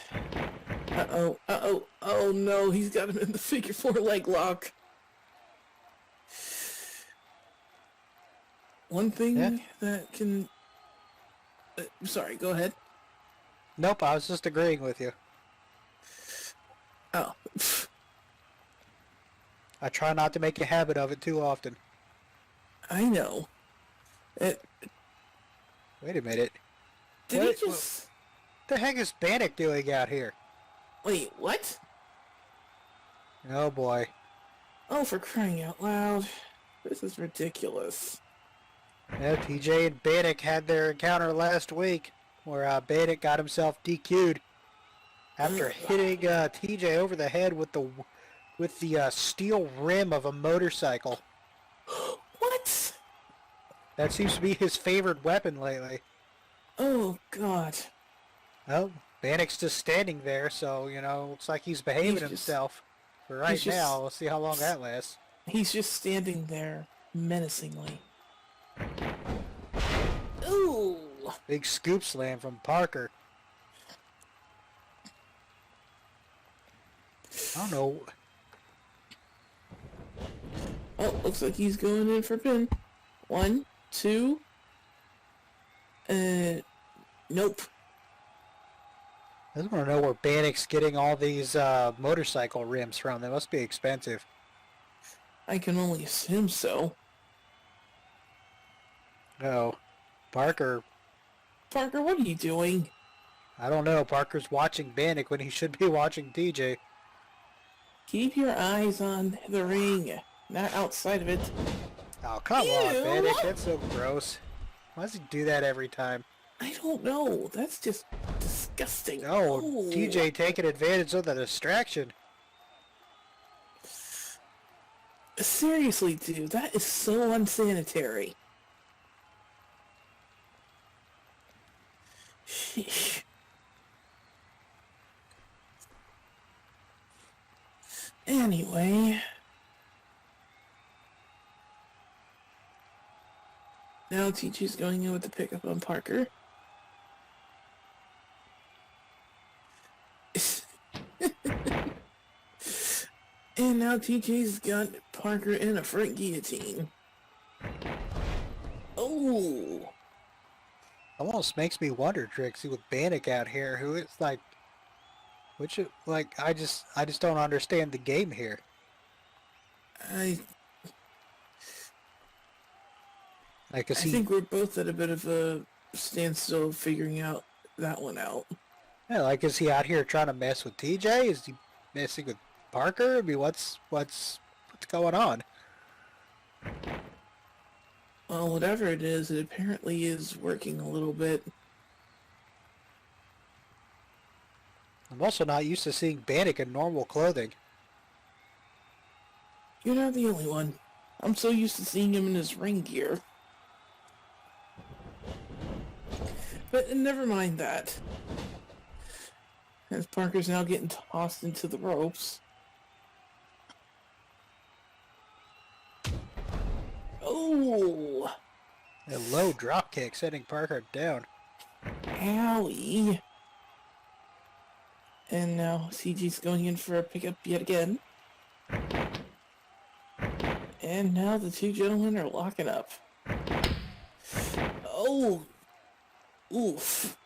Oh no, he's got him in the figure 4 leg lock. One thing that can... sorry, go ahead. Nope, I was just agreeing with you. Oh. I try not to make a habit of it too often. I know. Wait a minute. Did he just... What the heck is Bannock doing out here? Wait, what? Oh boy. Oh, for crying out loud. This is ridiculous. Yeah, TJ and Bannock had their encounter last week, where Bannock got himself DQ'd after hitting TJ over the head with the steel rim of a motorcycle. What? That seems to be his favorite weapon lately. Oh, God. Well, Bannock's just standing there, so, looks like he's behaving himself. For right now, we'll see how long that lasts. He's just standing there, menacingly. Ooh! Big scoop slam from Parker. I don't know. Oh, looks like he's going in for pin. 1, 2. Nope. I just want to know where Bannock's getting all these motorcycle rims from. They must be expensive. I can only assume so. No. Parker, Parker, what are you doing? I don't know. Parker's watching Bannock when he should be watching TJ. Keep your eyes on the ring, not outside of it. Oh, come Ew. on, Bannock. That's so gross. Why does he do that every time? I don't know. That's just disgusting. Oh, Oh. TJ taking advantage of the distraction. Seriously, dude, that is so unsanitary. Sheesh. Anyway. Now TJ's going in with the pickup on Parker. And now TJ's got Parker in a front guillotine. Oh! Almost makes me wonder, Trixie, with Bannock out here, who is like, I just don't understand the game here. I Like, think we're both at a bit of a standstill figuring out that one out. Yeah, like, is he out here trying to mess with TJ? Is he messing with Parker? I mean, what's going on? Well, whatever it is, it apparently is working a little bit. I'm also not used to seeing Bannock in normal clothing. You're not the only one. I'm so used to seeing him in his ring gear. But never mind that. As Parker's now getting tossed into the ropes. Oh! A low drop kick sending Parker down. Owie. And now CG's going in for a pickup yet again. And now the two gentlemen are locking up. Oh, oof.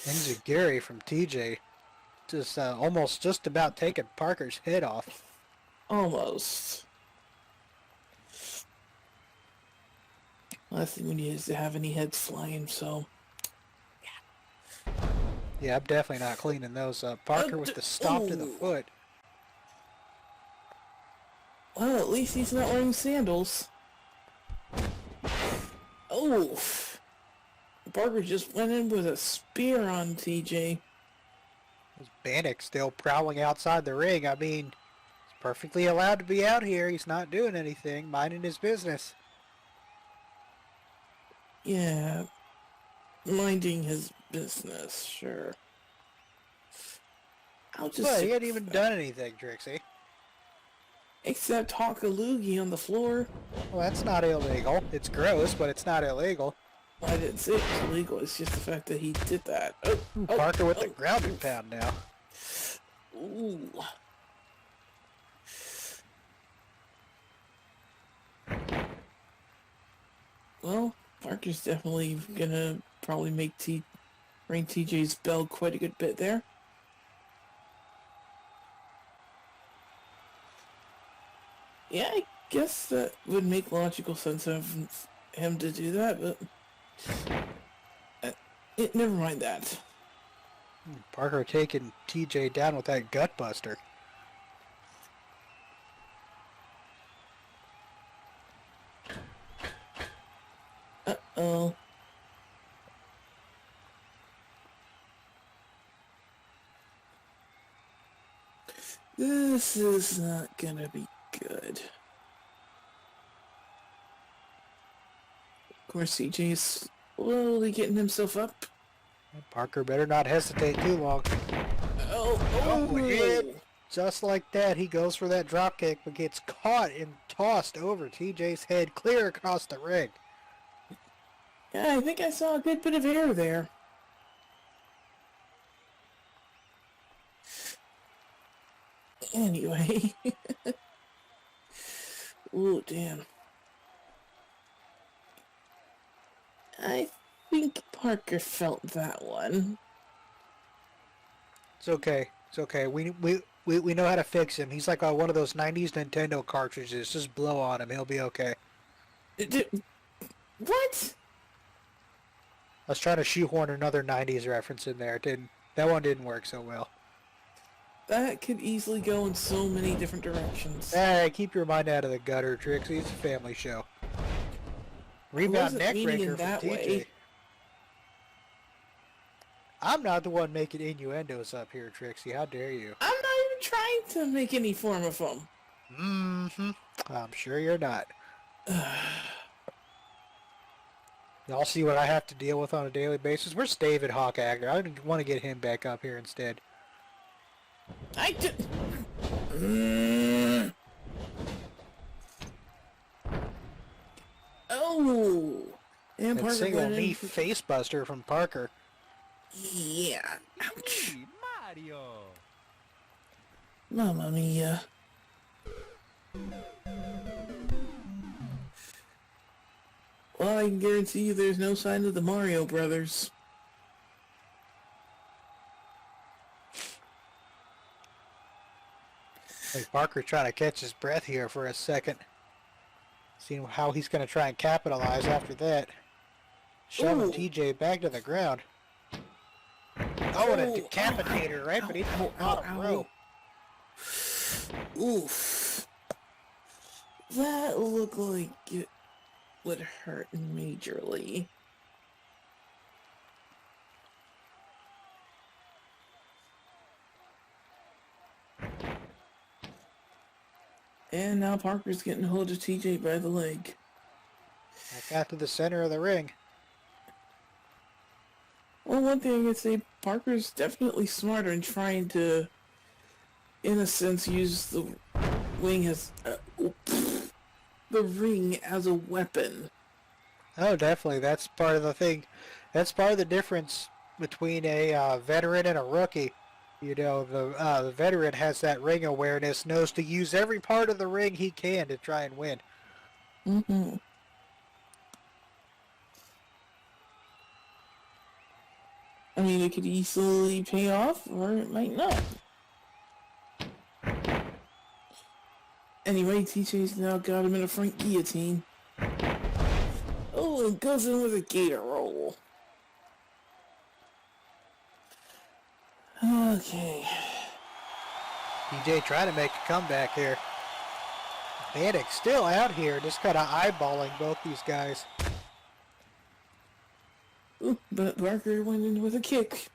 Enziguri from TJ just almost just about taking Parker's head off. Almost. Last thing we need is to have any heads flying, so... Yeah, I'm definitely not cleaning those up. Parker with the stomp to the foot. Well, at least he's not wearing sandals. Oh! Parker just went in with a spear on TJ. There's Bannock still prowling outside the ring. I mean, he's perfectly allowed to be out here. He's not doing anything, minding his business. Yeah. Minding his business, sure. I'll just... But he hadn't even done anything, Trixie. Except talk a loogie on the floor. Well, that's not illegal. It's gross, but it's not illegal. I didn't say it was illegal, it's just the fact that he did that. Oh, Parker with the ground and pound now. Ooh. Well, Parker's definitely gonna probably make ring TJ's bell quite a good bit there. Yeah, I guess that would make logical sense of him to do that, but never mind that. Parker taking TJ down with that gut buster. Uh-oh. This is not gonna be good. Of course, CJ is slowly getting himself up. Parker better not hesitate too long. Oh, hit. Just like that, he goes for that drop kick, but gets caught and tossed over TJ's head, clear across the ring. Yeah, I think I saw a good bit of air there. Anyway. Ooh, damn. I think Parker felt that one. It's okay. It's okay. We know how to fix him. He's like one of those 90s Nintendo cartridges. Just blow on him. He'll be okay. What? I was trying to shoehorn another 90s reference in there. That one didn't work so well. That could easily go in so many different directions. Hey, keep your mind out of the gutter, Trixie. It's a family show. Rebound neck breaker from TJ. Way. I'm not the one making innuendos up here, Trixie. How dare you? I'm not even trying to make any form of them. Mm-hmm. I'm sure you're not. Y'all see what I have to deal with on a daily basis? Where's David Hawk Agner? I want to get him back up here instead. I did. Oh! And That Parker single went knee in. face buster from Parker. Yeah. Ouch. Mario. Mamma mia. Well, I can guarantee you there's no sign of the Mario brothers. Like Parker trying to catch his breath here for a second. Seeing how he's going to try and capitalize after that. Shoving Ooh. TJ back to the ground. Oh, and a decapitator right beneath the bottom row. Oof. That looked like it would hurt majorly. And now Parker's getting hold of TJ by the leg. Back out to the center of the ring. Well, one thing I could say, Parker's definitely smarter in trying to, in a sense, use the ring as the ring as a weapon. Oh, definitely. That's part of the thing. That's part of the difference between a veteran and a rookie. You know, the veteran has that ring awareness, knows to use every part of the ring he can to try and win. Mm-hmm. I mean, it could easily pay off, or it might not. Anyway, TJ's now got him in a front guillotine. Oh, and goes in with a gator roll. Okay. DJ trying to make a comeback here. Bannock still out here, just kind of eyeballing both these guys. Ooh, but Barker went in with a kick.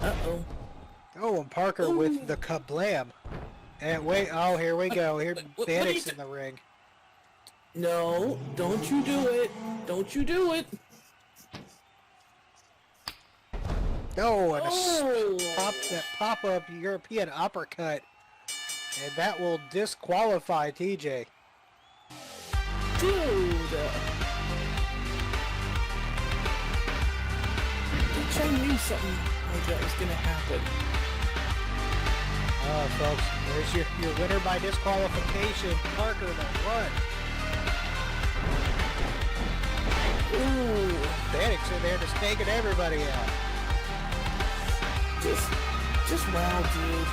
Uh-oh. Oh, and Parker with the kablam. And wait, oh, here we go. Here, what Bannock's in the ring. No, don't you do it. Don't you do it. Oh, and Oh. that pop-up European uppercut. And that will disqualify TJ. Dude. I knew something like that was gonna happen. Folks, there's your winner by disqualification, Parker, the run. Ooh. Bannock's in there just taking everybody out. Just wow, dude.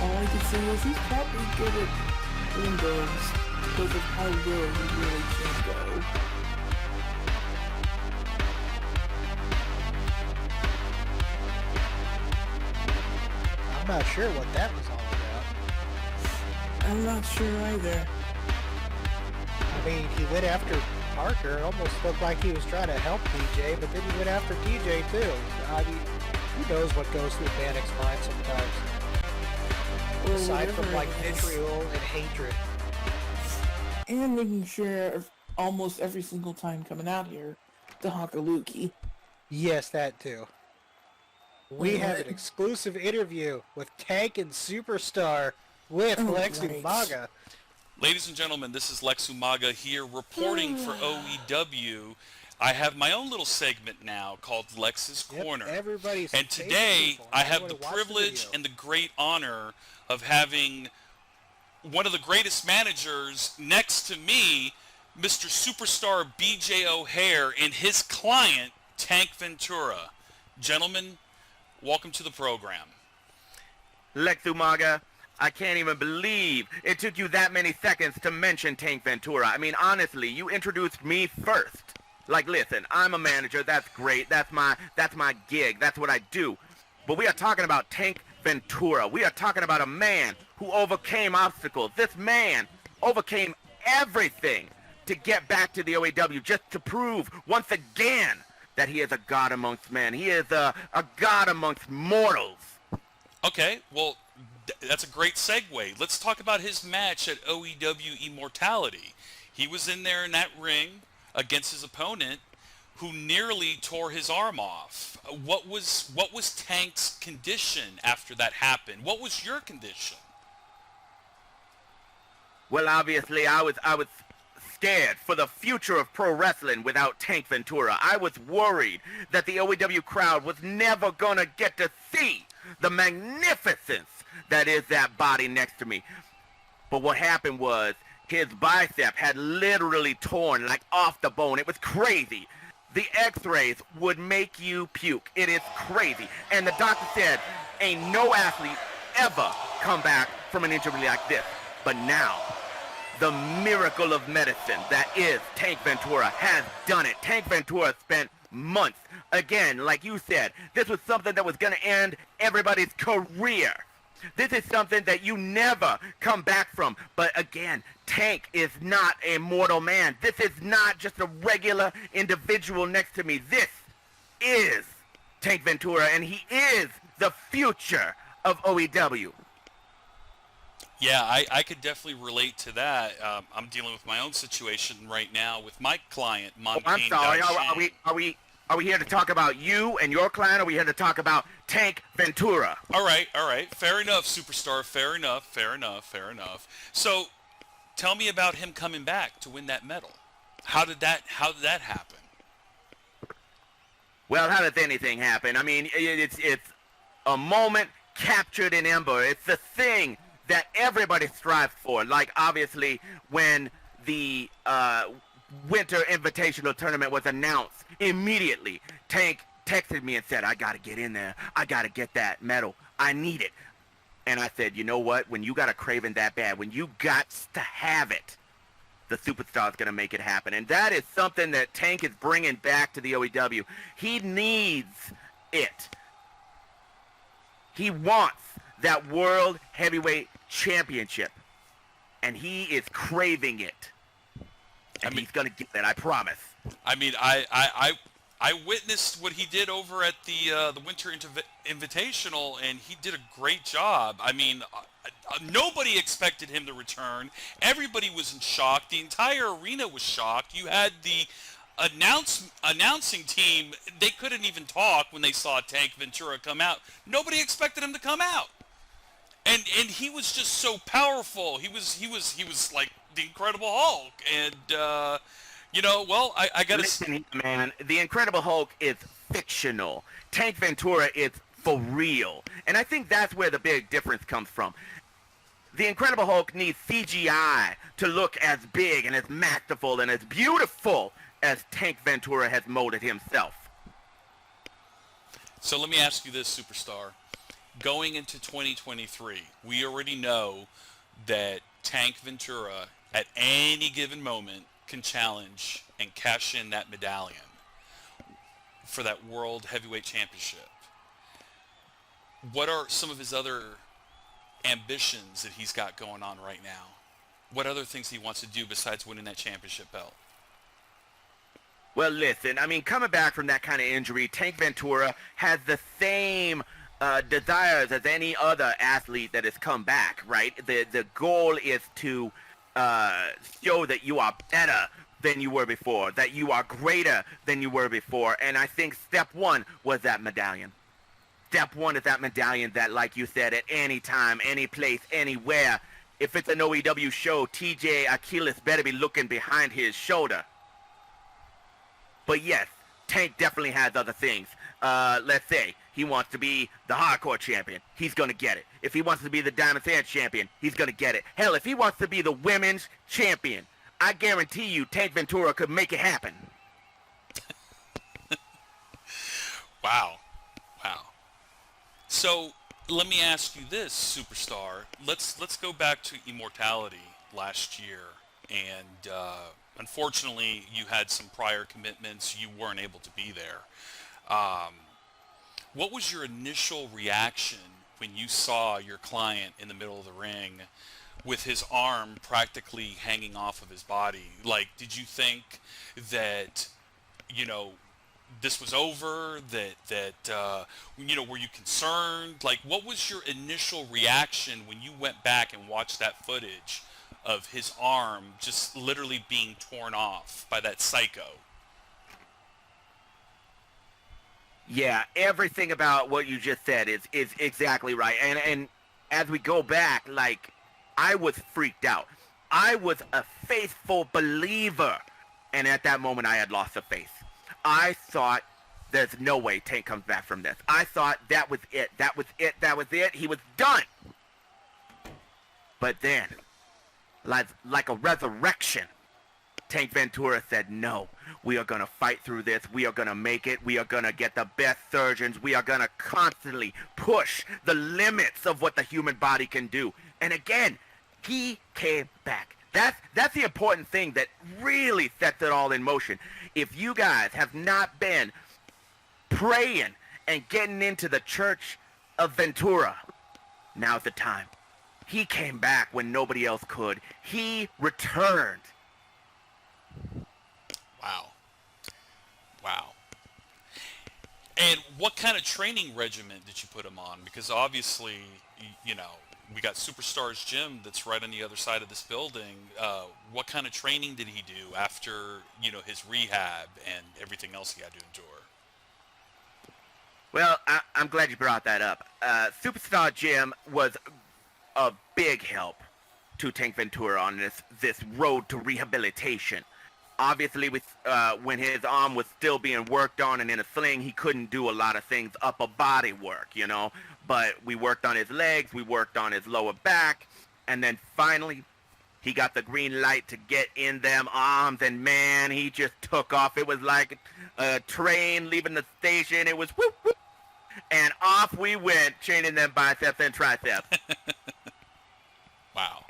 All I can say is he's probably good at windows because of how low he really can go. I'm not sure what that was all about. I'm not sure either. I mean, he went after Parker. It almost looked like he was trying to help TJ, but then he went after TJ too. I mean, who knows what goes through Bannock's mind sometimes. Well, Aside from whatever like it is. vitriol and hatred. And making sure of almost every single time coming out here to Hakaluki. Yes, that too. We Wait, have what? an exclusive interview with Tank and Superstar with Oh, Lex right. Umaga. Ladies and gentlemen, this is Lex Umaga here reporting for OEW. I have my own little segment now called Lex's Yep, Corner. everybody's And favorite today people. I have Everybody the watch privilege video. and the great honor of having one of the greatest managers next to me, Mr. Superstar BJ O'Hare, and his client, Tank Ventura. Gentlemen, welcome to the program. Lex Umaga, I can't even believe it took you that many seconds to mention Tank Ventura. I mean, honestly, you introduced me first. Like, listen, I'm a manager. That's great. That's my gig. That's what I do. But we are talking about Tank Ventura. We are talking about a man who overcame obstacles. This man overcame everything to get back to the OEW, just to prove once again that he is a god amongst men. He is a god amongst mortals. Okay, well, that's a great segue. Let's talk about his match at OEW Immortality. He was in there in that ring against his opponent, who nearly tore his arm off. What was Tank's condition after that happened? What was your condition? Well, obviously, I was scared for the future of pro wrestling without Tank Ventura. I was worried that the OEW crowd was never gonna get to see the magnificence that is that body next to me. But what happened was his bicep had literally torn like off the bone. It was crazy. The x-rays would make you puke. It is crazy. And the doctor said, ain't no athlete ever come back from an injury like this. But now, the miracle of medicine that is Tank Ventura has done it. Tank Ventura spent months. Again, like you said, this was something that was going to end everybody's career. This is something that you never come back from. But again, Tank is not a mortal man. This is not just a regular individual next to me. This is Tank Ventura, and he is the future of OEW. Yeah, I could definitely relate to that. I'm dealing with my own situation right now with my client, Montaigne. I'm sorry. Are we here to talk about you and your client, or are we here to talk about Tank Ventura? All right. Fair enough, Superstar. Fair enough. So, tell me about him coming back to win that medal. How did that happen? Well, how does anything happen? I mean, it's a moment captured in Ember. It's the thing that everybody strives for. Like, obviously, when the Winter Invitational Tournament was announced, immediately Tank texted me and said, I got to get in there. I got to get that medal. I need it. And I said, you know what? When you got a craving that bad, when you got to have it, the superstar is going to make it happen. And that is something that Tank is bringing back to the OEW. He needs it. He wants that World Heavyweight Championship. And he is craving it. And he's going to get it, I promise. I mean, I witnessed what he did over at the Winter Invitational, and he did a great job. I mean, nobody expected him to return. Everybody was in shock. The entire arena was shocked. You had the announcing team, they couldn't even talk when they saw Tank Ventura come out. Nobody expected him to come out. And he was just so powerful. He was like the Incredible Hulk. And you know, well, I gotta listen, man. The Incredible Hulk is fictional. Tank Ventura is for real, and I think that's where the big difference comes from. The Incredible Hulk needs CGI to look as big and as masterful and as beautiful as Tank Ventura has molded himself. So let me ask you this, Superstar. Going into 2023, we already know that Tank Ventura, at any given moment, can challenge and cash in that medallion for that World Heavyweight Championship. What are some of his other ambitions that he's got going on right now? What other things he wants to do besides winning that championship belt? Well, listen, I mean, coming back from that kind of injury, Tank Ventura has the same desires as any other athlete that has come back, right? The goal is to show that you are better than you were before, that you are greater than you were before. And I think step one was that medallion. Step one is that medallion that, like you said, at any time, any place, anywhere, if it's an OEW show, TJ Achilles better be looking behind his shoulder. But yes, Tank definitely has other things. Let's say he wants to be the hardcore champion. He's going to get it. If he wants to be the Diamond Sand champion, he's going to get it. Hell, if he wants to be the women's champion, I guarantee you Tank Ventura could make it happen. Wow. So let me ask you this, Superstar. Let's go back to Immortality last year. And unfortunately, you had some prior commitments. You weren't able to be there. What was your initial reaction when you saw your client in the middle of the ring with his arm practically hanging off of his body? Like, did you think that, you know, this was over, that you know, were you concerned? Like, what was your initial reaction when you went back and watched that footage of his arm just literally being torn off by that psycho? Yeah, everything about what you just said is exactly right. And as we go back, like, I was freaked out. I was a faithful believer. And at that moment, I had lost the faith. I thought, there's no way Tank comes back from this. I thought that was it. That was it. He was done. But then, like a resurrection, Tank Ventura said, no, we are going to fight through this. We are going to make it. We are going to get the best surgeons. We are going to constantly push the limits of what the human body can do. And again, he came back. That's the important thing that really sets it all in motion. If you guys have not been praying and getting into the Church of Ventura, now's the time. He came back when nobody else could. He returned. Wow. And what kind of training regimen did you put him on? Because obviously, you know, we got Superstars Gym that's right on the other side of this building. What kind of training did he do after, you know, his rehab and everything else he had to endure? Well, I'm glad you brought that up. Superstar Gym was a big help to Tank Ventura on this road to rehabilitation. Obviously, when his arm was still being worked on and in a sling, he couldn't do a lot of things upper body work, you know. But we worked on his legs, we worked on his lower back, and then finally he got the green light to get in them arms, and man, he just took off. It was like a train leaving the station. It was whoop, whoop, and off we went, chaining them biceps and triceps. Wow.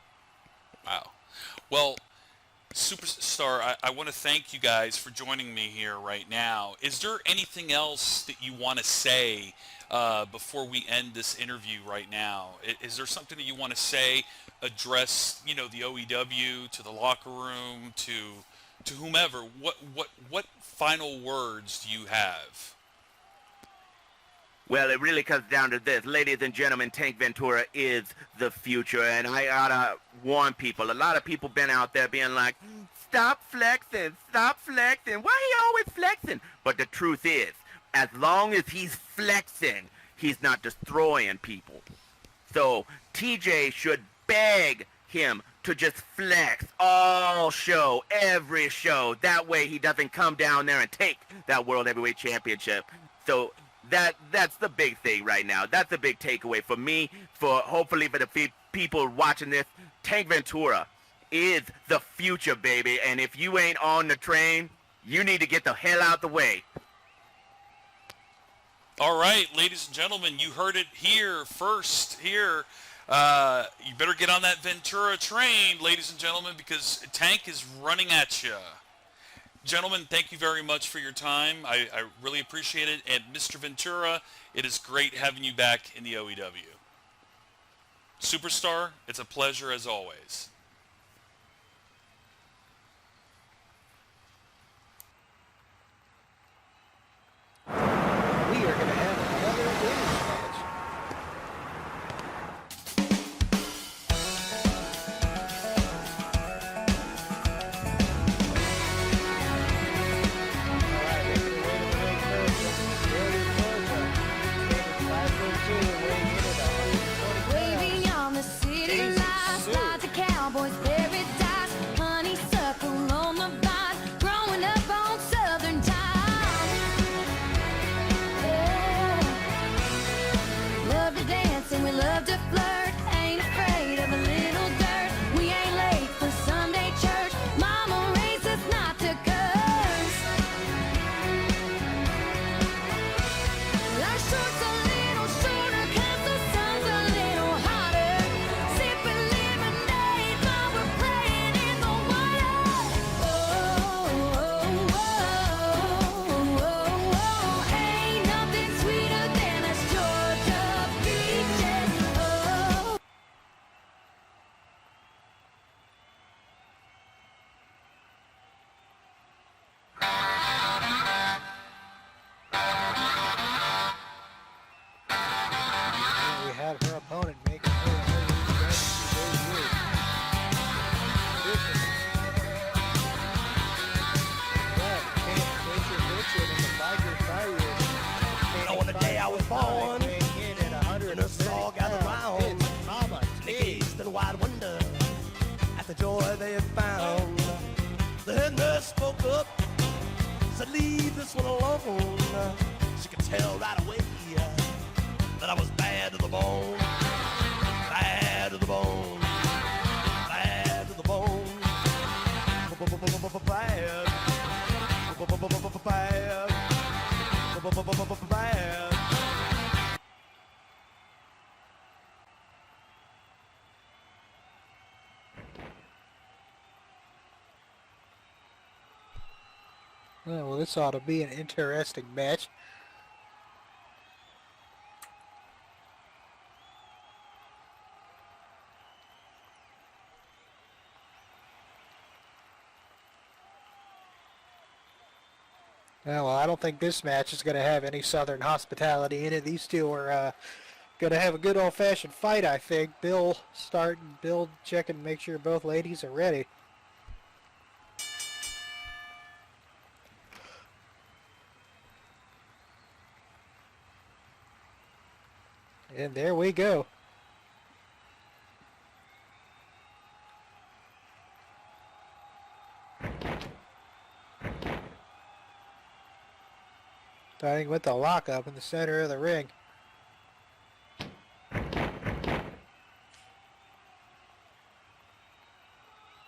Wow. Well, Superstar, I want to thank you guys for joining me here right now. Is there anything else that you want to say before we end this interview right now? Is there something that you want to say, address, you know, the OEW, to the locker room, to whomever? What final words do you have? Well, it really comes down to this. Ladies and gentlemen, Tank Ventura is the future, and I gotta warn people. A lot of people been out there being like, stop flexing, why he always flexing? But the truth is, as long as he's flexing, he's not destroying people. So TJ should beg him to just flex all show, every show. That way he doesn't come down there and take that World Heavyweight Championship. So that's the big thing right now. That's the big takeaway for me, hopefully for the people watching this. Tank Ventura is the future, baby. And if you ain't on the train, you need to get the hell out the way. All right, ladies and gentlemen, you heard it here first. Here, you better get on that Ventura train, ladies and gentlemen, because Tank is running at you. Gentlemen, thank you very much for your time. I really appreciate it. And Mr. Ventura, it is great having you back in the OEW. Superstar, it's a pleasure as always. We are going to have another women's match. Waving on the city lights, like the cowboys' paradise. Honeysuckle on the vine, growing up on southern time. Yeah. Love to dance and we love to flirt. Ain't afraid of a little dirt. We ain't late for Sunday church. Mama raised us not to curse. Our shorts a little shorter 'cause the sun's a little hotter. Sipping lemonade while we're playing in the water. Oh, oh, oh, oh, oh. Ain't nothing sweeter than us Georgia beaches. Oh. And we have her opponent making her debut. On the day I was born, in a saw gathered round, they gazed in wide wonder at the joy they had found. The head nurse spoke up, said, leave this one alone. She could tell right away that I was bad to the bone, bad to the bone, bad to the bone, bad, bad, bad. Well, this ought to be an interesting match. Well, I don't think this match is going to have any Southern hospitality in it. These two are going to have a good old-fashioned fight, I think. Bill check and make sure both ladies are ready. And there we go. Starting with the lockup in the center of the ring.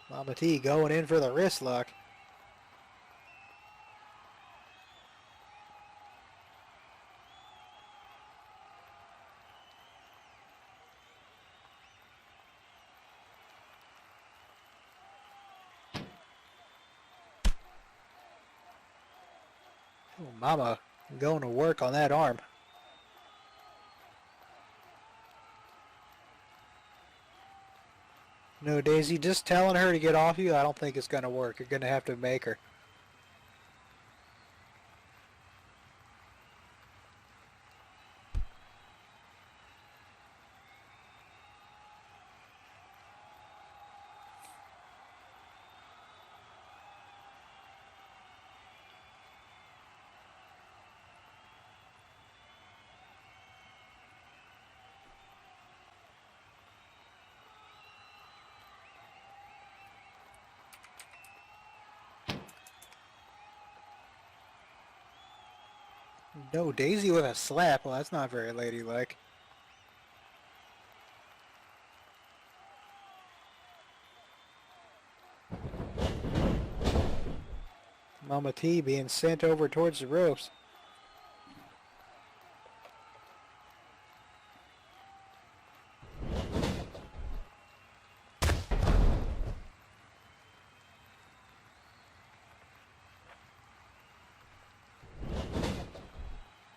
Mama T going in for the wrist lock. Oh, Mama going to work on that arm. No, Daisy, just telling her to get off you, I don't think it's going to work. You're going to have to make her. No, Daisy with a slap. Well, that's not very ladylike. Mama T being sent over towards the ropes.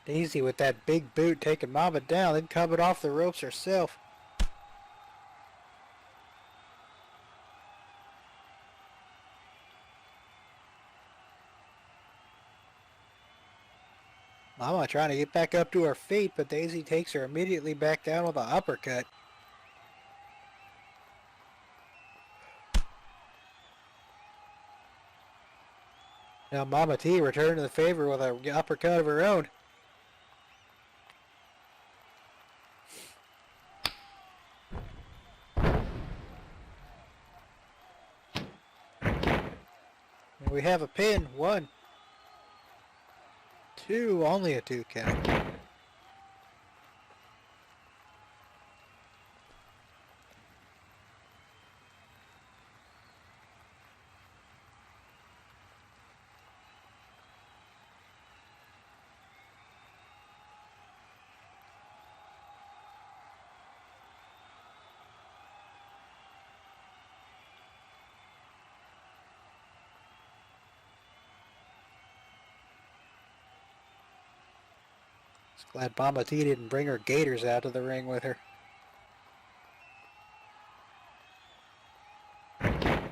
Daisy with that big boot taking Mama down, then coming off the ropes herself. Mama trying to get back up to her feet, but Daisy takes her immediately back down with an uppercut. Now Mama T returning the favor with an uppercut of her own. And we have a pin. 1, 2, only a 2 count. Just glad Mama T didn't bring her gators out of the ring with her. And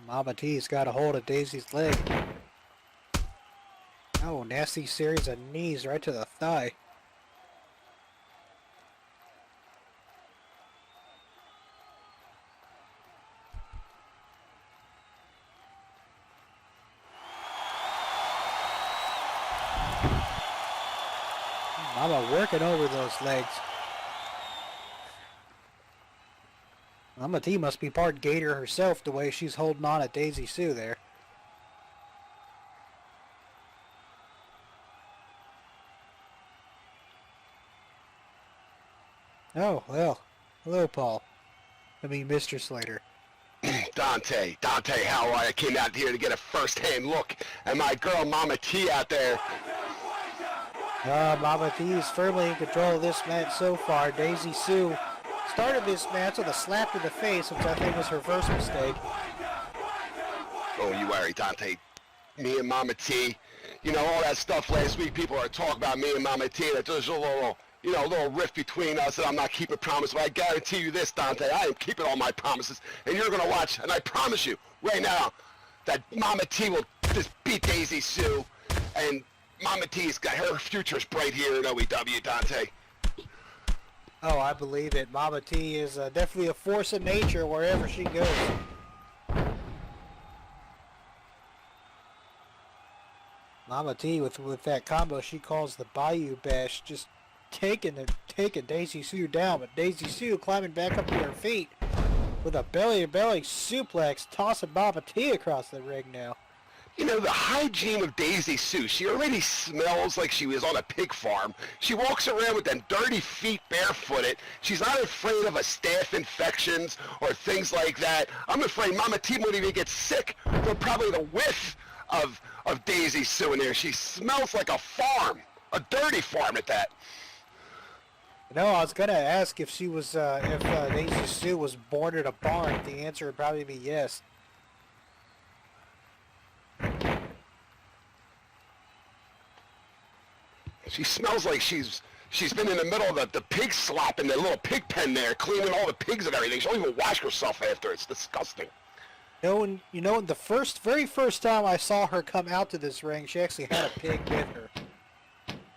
Mama T's got a hold of Daisy's leg. Oh, nasty series of knees right to the thigh. Mama working over those legs. Mama T must be part gator herself the way she's holding on at Daisy Sue there. Oh, well. Hello, Paul. I mean, Mr. Slater. Dante, how are you? I came out here to get a first-hand look at my girl Mama T out there. Mama T is firmly in control of this match so far. Daisy Sue started this match with a slap to the face, which I think was her first mistake. Don't you worry, Dante. Me and Mama T, you know, all that stuff last week, people are talking about me and Mama T, that there's a little rift between us, and I'm not keeping promises. But I guarantee you this, Dante, I am keeping all my promises, and you're going to watch, and I promise you right now that Mama T will just beat Daisy Sue, and Mama T's got her future's bright here at OEW, Dante. Oh, I believe it. Mama T is definitely a force of nature wherever she goes. Mama T with that combo she calls the Bayou Bash, just taking Daisy Sue down, but Daisy Sue climbing back up to her feet with a belly-to-belly suplex, tossing Mama T across the ring now. You know, the hygiene of Daisy Sue. She already smells like she was on a pig farm. She walks around with them dirty feet barefooted. She's not afraid of a staph infections or things like that. I'm afraid Mama T won't even get sick from probably the whiff of Daisy Sue in there. She smells like a farm, a dirty farm at that. You know, I was gonna ask if she was, if Daisy Sue was born at a barn. The answer would probably be yes. She smells like she's been in the middle of the pig slop in the little pig pen there, cleaning all the pigs and everything. She don't even wash herself after. It's disgusting. You know, the very first time I saw her come out to this ring, she actually had a pig with her.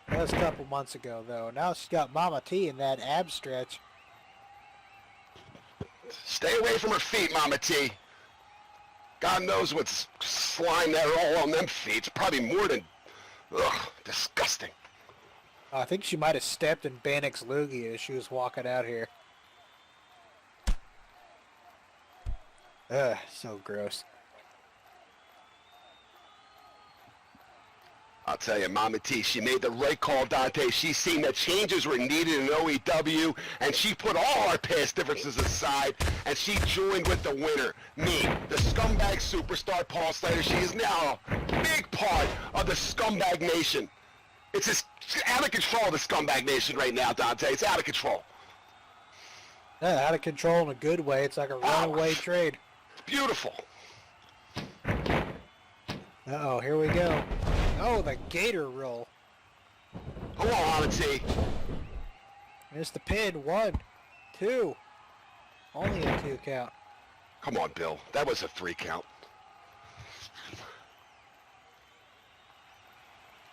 That was a couple months ago, though. Now she's got Mama T in that ab stretch. Stay away from her feet, Mama T. God knows what's slime there all on them feet. It's probably more than, ugh, disgusting. I think she might have stepped in Bannock's loogie as she was walking out here. Ugh, so gross. I'll tell you, Mama T, she made the right call, Dante. She's seen that changes were needed in OEW, and she put all our past differences aside, and she joined with the winner, me, the scumbag superstar Paul Slater. She is now a big part of the scumbag nation. It's just out of control, the scumbag nation right now, Dante. It's out of control. Yeah, out of control in a good way. It's like a runaway trade. It's beautiful. Uh-oh, here we go. Oh, the gator roll. Come on, Mama T. There's the pin. 1, 2. Only a 2 count. Come on, Bill. That was a 3 count.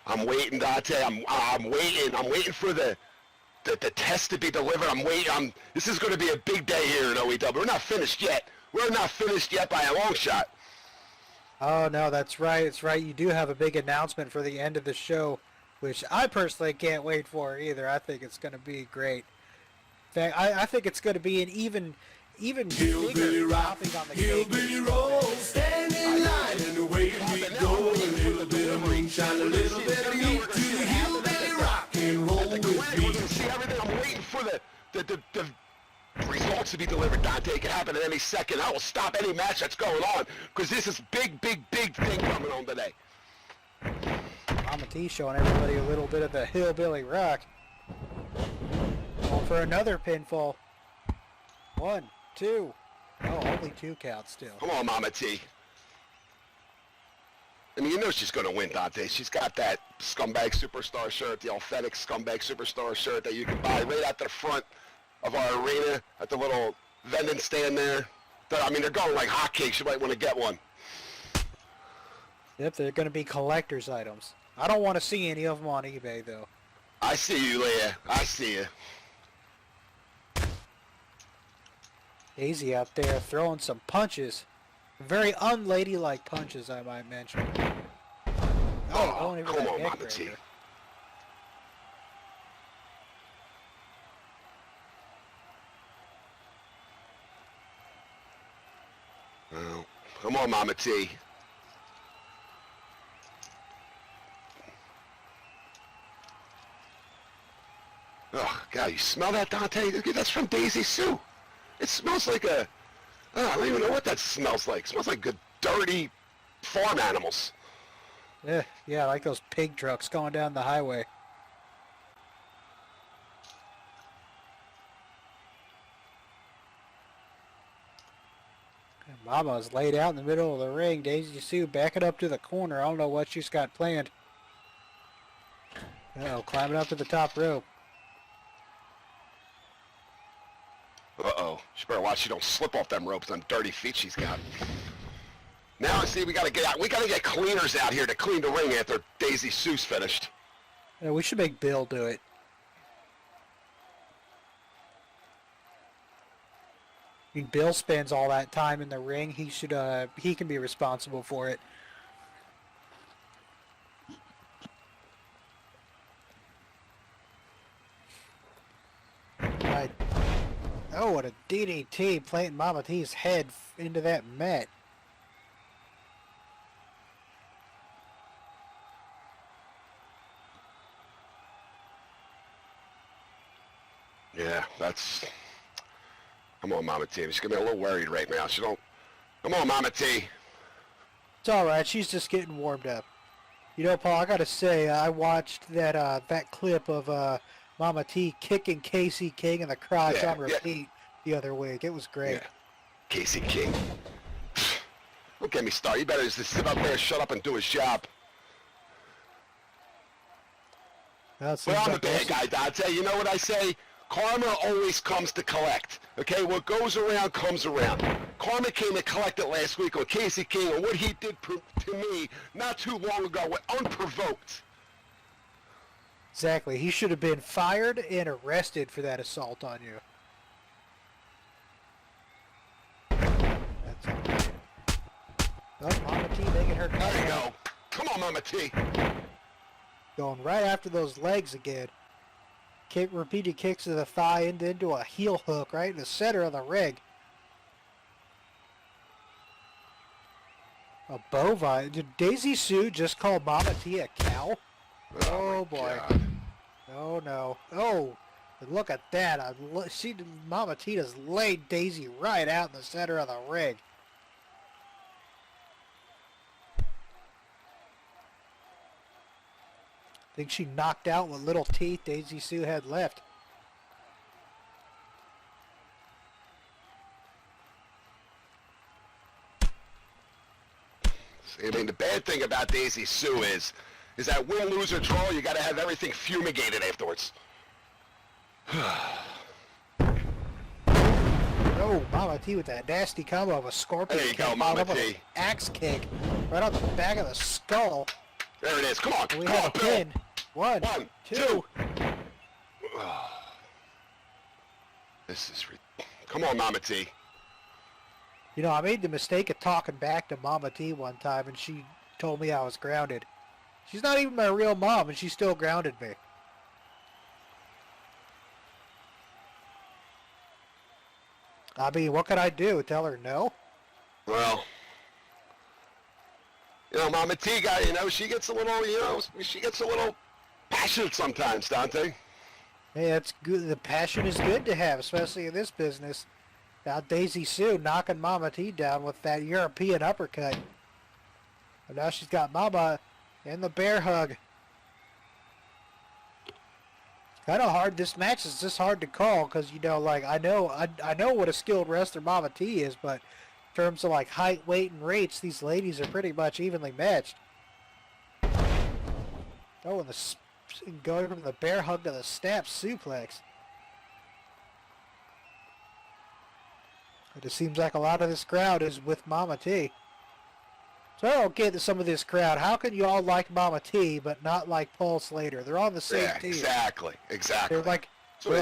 I'm waiting, Dante. I'm waiting. I'm waiting for the test to be delivered. I'm waiting. This is going to be a big day here at OEW. We're not finished yet. We're not finished yet by a long shot. Oh, no, that's right. It's right. You do have a big announcement for the end of the show, which I personally can't wait for either. I think it's going to be great. In fact, I think it's going to be an even bigger topic on the cake. Hillbilly roll, stand in line and the way we go. A little bit of moonshine, a little bit of meat to the hillbilly rock and roll with We're me. going to see everything. I'm waiting for the results to be delivered, Dante. It can happen at any second. I will stop any match that's going on because this is big thing coming on today. Mama T showing everybody a little bit of the hillbilly rock. Going for another pinfall. 1, 2. Oh, only 2 counts still. Come on, Mama T. I mean, you know she's going to win, Dante. She's got that scumbag superstar shirt, the authentic scumbag superstar shirt that you can buy right at the front of our arena at the little vending stand there. I mean, they're going like hotcakes. You might want to get one. Yep, they're going to be collector's items. I don't want to see any of them on eBay, though. I see you, Leah. I see you. Daisy out there throwing some punches. Very unladylike punches, I might mention. Oh, going over come that on, neck Mama T. breaker. Oh, come on, Mama T. Oh, God, you smell that, Dante? That's from Daisy Sue. It smells like a... Oh, I don't even know what that smells like. It smells like good, dirty farm animals. Yeah, like those pig trucks going down the highway. And Mama's laid out in the middle of the ring. Daisy Sue backing up to the corner. I don't know what she's got planned. Uh-oh, climbing up to the top rope. Uh-oh. She better watch she don't slip off them ropes, them dirty feet she's got. Now I see we gotta get out. We gotta get cleaners out here to clean the ring after Daisy Sue's finished. Yeah, we should make Bill do it. I mean, Bill spends all that time in the ring. He should, he can be responsible for it. Right. Oh, what a DDT planting Mama T's head into that mat. Yeah, that's... Come on, Mama T. She's getting a little worried right now. She don't... Come on, Mama T. It's all right. She's just getting warmed up. You know, Paul, I got to say, I watched that clip of Mama T kicking Casey King in the crotch on repeat the other week. It was great. Yeah. Casey King. Don't get me started. You better just sit up there, shut up, and do his job. Well, it But seems I'm the like bad guy, Dante. You know what I say? Karma always comes to collect. Okay? What goes around comes around. Karma came and collected last week on Casey King and what he did to me not too long ago, unprovoked. Exactly. He should have been fired and arrested for that assault on you. That's okay. Oh, Mama T making her cut There you now. go. Come on, Mama T. Going right after those legs again. Kick, repeated kicks to the thigh and into a heel hook right in the center of the ring. A bovine. Did Daisy Sue just call Mama T a cow? Oh boy. God. Oh no. Oh, look at that. Mama T just laid Daisy right out in the center of the ring. I think she knocked out what little teeth Daisy Sue had left. I mean, the bad thing about Daisy Sue is that win, lose, or draw, you got to have everything fumigated afterwards. Oh, Mama T with that nasty combo of a scorpion There you kick, go, Mama followed up with T. an axe kick right on the back of the skull. There it is. Come on. And we Come have on, a Bill. pin. One, two. This is... Come on, Mama T. You know, I made the mistake of talking back to Mama T one time, and she told me I was grounded. She's not even my real mom, and she still grounded me. I mean, what could I do? Tell her no? Well, you know, Mama T guy, you know, she gets a little passionate sometimes, Dante. Hey, that's good. The passion is good to have, especially in this business. Now Daisy Sue knocking Mama T down with that European uppercut. And now she's got Mama in the bear hug. Kind of hard. This match is just hard to call because, you know, like, I know what a skilled wrestler Mama T is, but in terms of like height, weight, and rates, these ladies are pretty much evenly matched. Oh, and going from the bear hug to the snap suplex. It just seems like a lot of this crowd is with Mama T. So I don't get some of this crowd. How can you all like Mama T but not like Paul Slater? They're on the same team. Exactly. They're like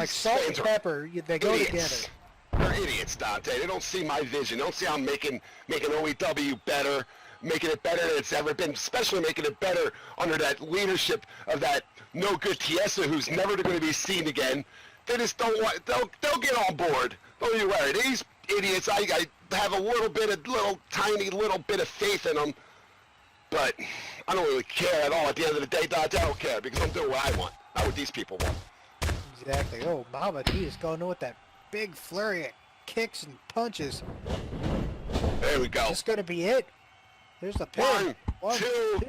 salt and pepper. They go idiots. together. They're idiots, Dante. They don't see my vision. They don't see how I'm making OEW better, making it better than it's ever been, especially making it better under that leadership of that no-good Tiesa who's never going to be seen again. They just don't want. They'll get on board. Don't you worry. These idiots, I have a tiny little bit of faith in them, but I don't really care at all. At the end of the day, Dante, I don't care because I'm doing what I want, not what these people want. Exactly. Oh, Mama T is going in with that big flurry of kicks and punches. There we go. Is this going to be it? There's the pin. One, two,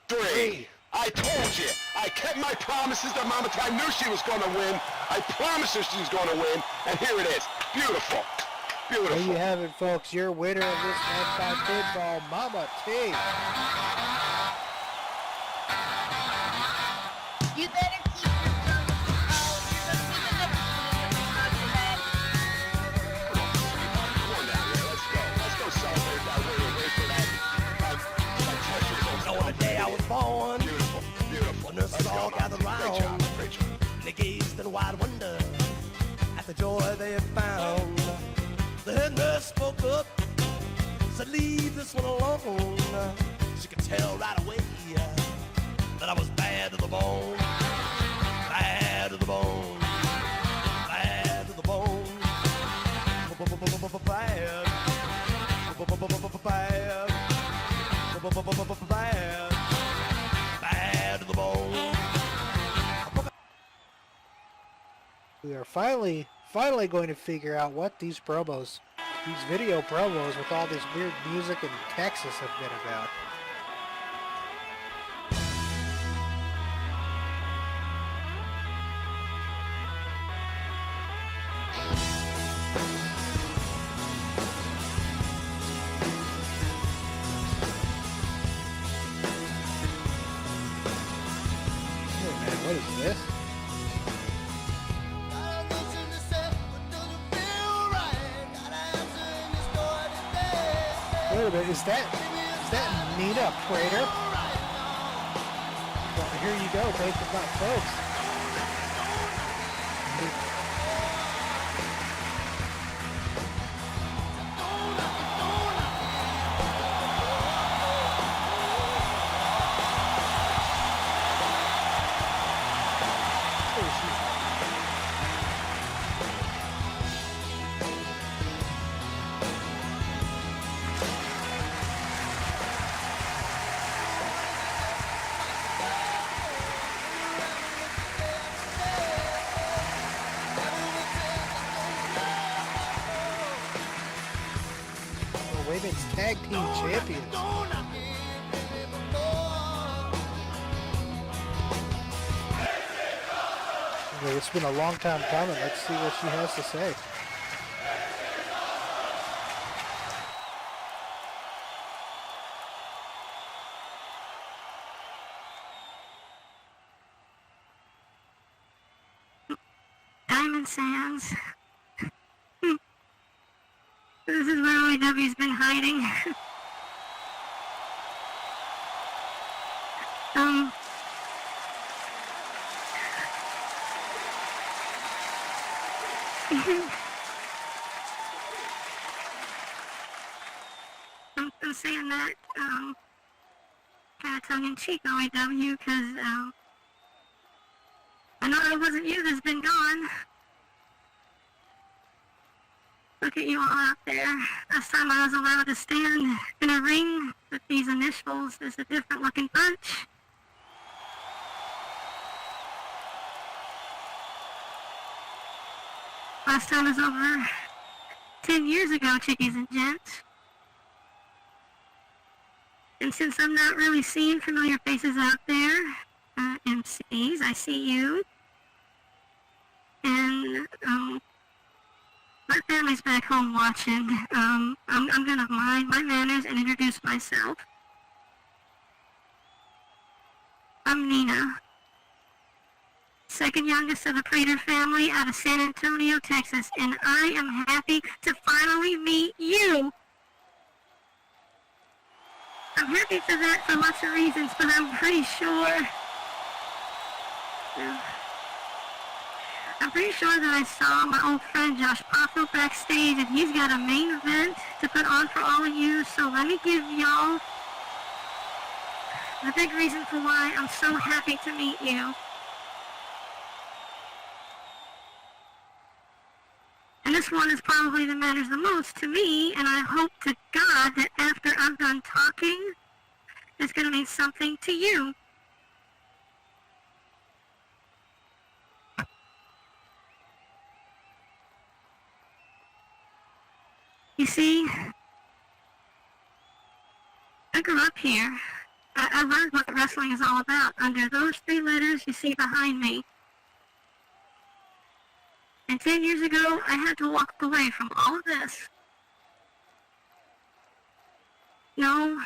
three. I told you. I kept my promises to Mama T. I knew she was going to win. I promised her she was going to win, and here it is. Beautiful. Beautiful. There you have it, folks. Your winner of this match by pinfall, Mama T. You better keep your tongue out. You're gonna be the next Come on down here. Let's go. Let's go celebrate that win. Wait for that. So on the day I was born, Beautiful. Beautiful. when the Let's go, all Mama gathered T. Great job. round, Great job. they gazed in wide wonder at the joy they had found. The head nurse spoke up, said, "Leave this one alone." She could tell right away that I was bad to the bone, bad to the bone, bad to the bone, bad, bad, bad to the bone. we are finally going to figure out what these video promos with all this weird music in Texas have been about. Oh man, what is this? Wait a minute, is that Nina Prater? Well, here you go, take the butt, folks. Women's Tag Team Champions. Well, it's been a long time coming. Let's see what she has to say. Diamond Sands. This is where OEW's been hiding. I'm saying that kind of tongue-in-cheek OEW because I know it wasn't you that's been gone. Look at you all out there. Last time I was allowed to stand in a ring with these initials is a different looking bunch. Last time was over 10 years ago, chickies and gents. And since I'm not really seeing familiar faces out there, MCs, I see you. And, my family's back home watching. I'm gonna mind my manners and introduce myself. I'm Nina. Second youngest of the Prater family out of San Antonio, Texas, and I am happy to finally meet you. I'm happy for that for lots of reasons, but I'm pretty sure that I saw my old friend Josh Poffo backstage, and he's got a main event to put on for all of you, so let me give y'all the big reason for why I'm so happy to meet you. And this one is probably that matters the most to me, and I hope to God that after I'm done talking, it's going to mean something to you. You see, I grew up here. I learned what wrestling is all about under those 3 letters you see behind me. And 10 years ago, I had to walk away from all of this. No,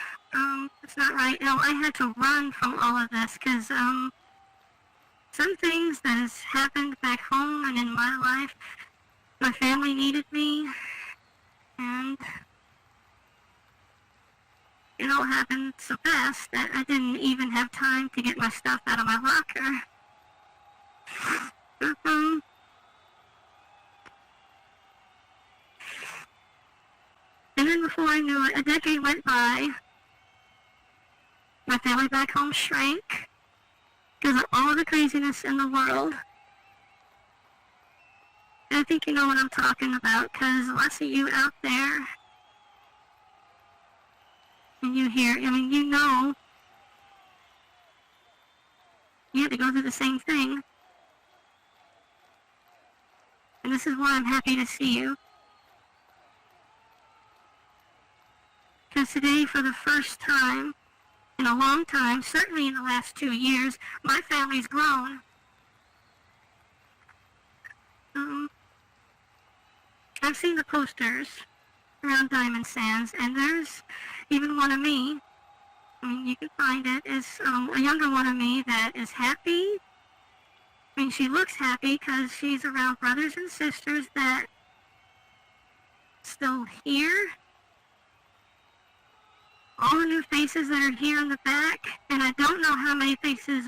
it's not right. No, I had to run from all of this because, some things that has happened back home and in my life, my family needed me, and it all happened so fast that I didn't even have time to get my stuff out of my locker. And then before I knew it, a decade went by. My family back home shrank because of all the craziness in the world. And I think you know what I'm talking about, because lots of you out there, and you hear, I mean, you know, you had to go through the same thing. this is why I'm happy to see you. Because today, for the first time in a long time, certainly in the last 2 years, my family's grown. I've seen the posters around Diamond Sands, and there's even one of me. I mean, you can find it. It's a younger one of me that is happy. I mean, she looks happy because she's around brothers and sisters that still here. All the new faces that are here in the back, and I don't know how many faces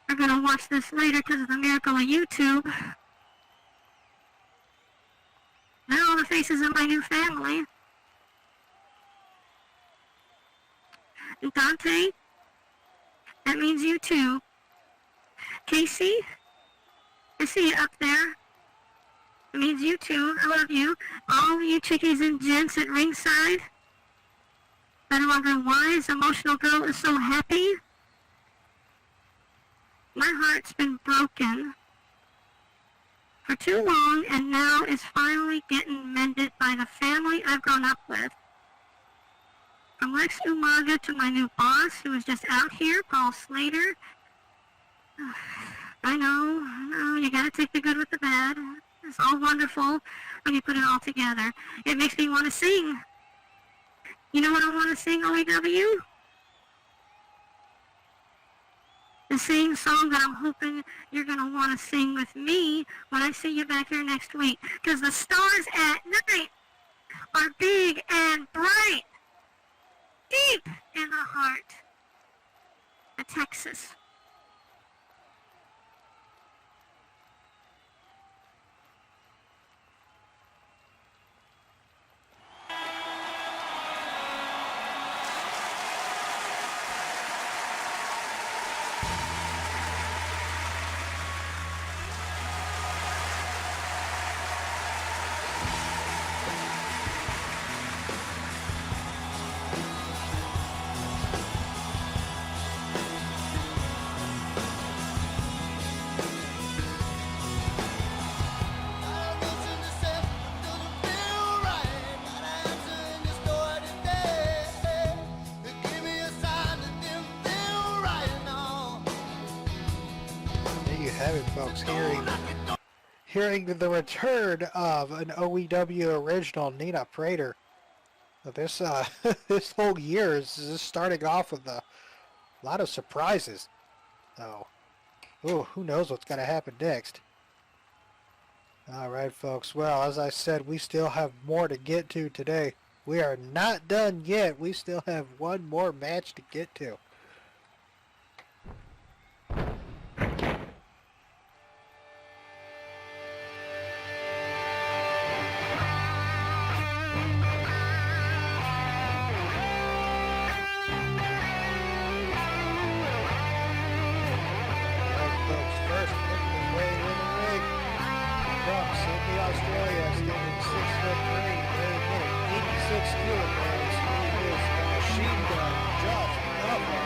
are going to watch this later because of the miracle of YouTube. They're all the faces of my new family. And Dante, that means you too. Casey, I see you up there. It means you too. I love you. All you chickies and gents at ringside that are wondering why this emotional girl is so happy. My heart's been broken for too long, and now is finally getting mended by the family I've grown up with. From Lex Umaga to my new boss, who is just out here, Paul Slater. I know, you gotta take the good with the bad. It's all wonderful when you put it all together. It makes me want to sing. You know what I want to sing, OEW? The same song that I'm hoping you're going to want to sing with me when I see you back here next week. Because the stars at night are big and bright, deep in the heart of Texas. Have it, folks. Hearing the return of an OEW original, Nina Prater. This this whole year is just starting off with a lot of surprises. So, who knows what's going to happen next? All right, folks. Well, as I said, we still have more to get to today. We are not done yet. We still have one more match to get to. Australia, standing 6'3", weighing in at 86 kilograms. He is the machine gun, Josh Duffy.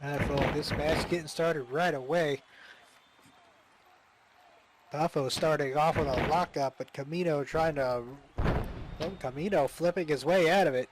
Alright, this match getting started right away. Buffo starting off with a lockup, but Camino trying to... Oh, Camino flipping his way out of it.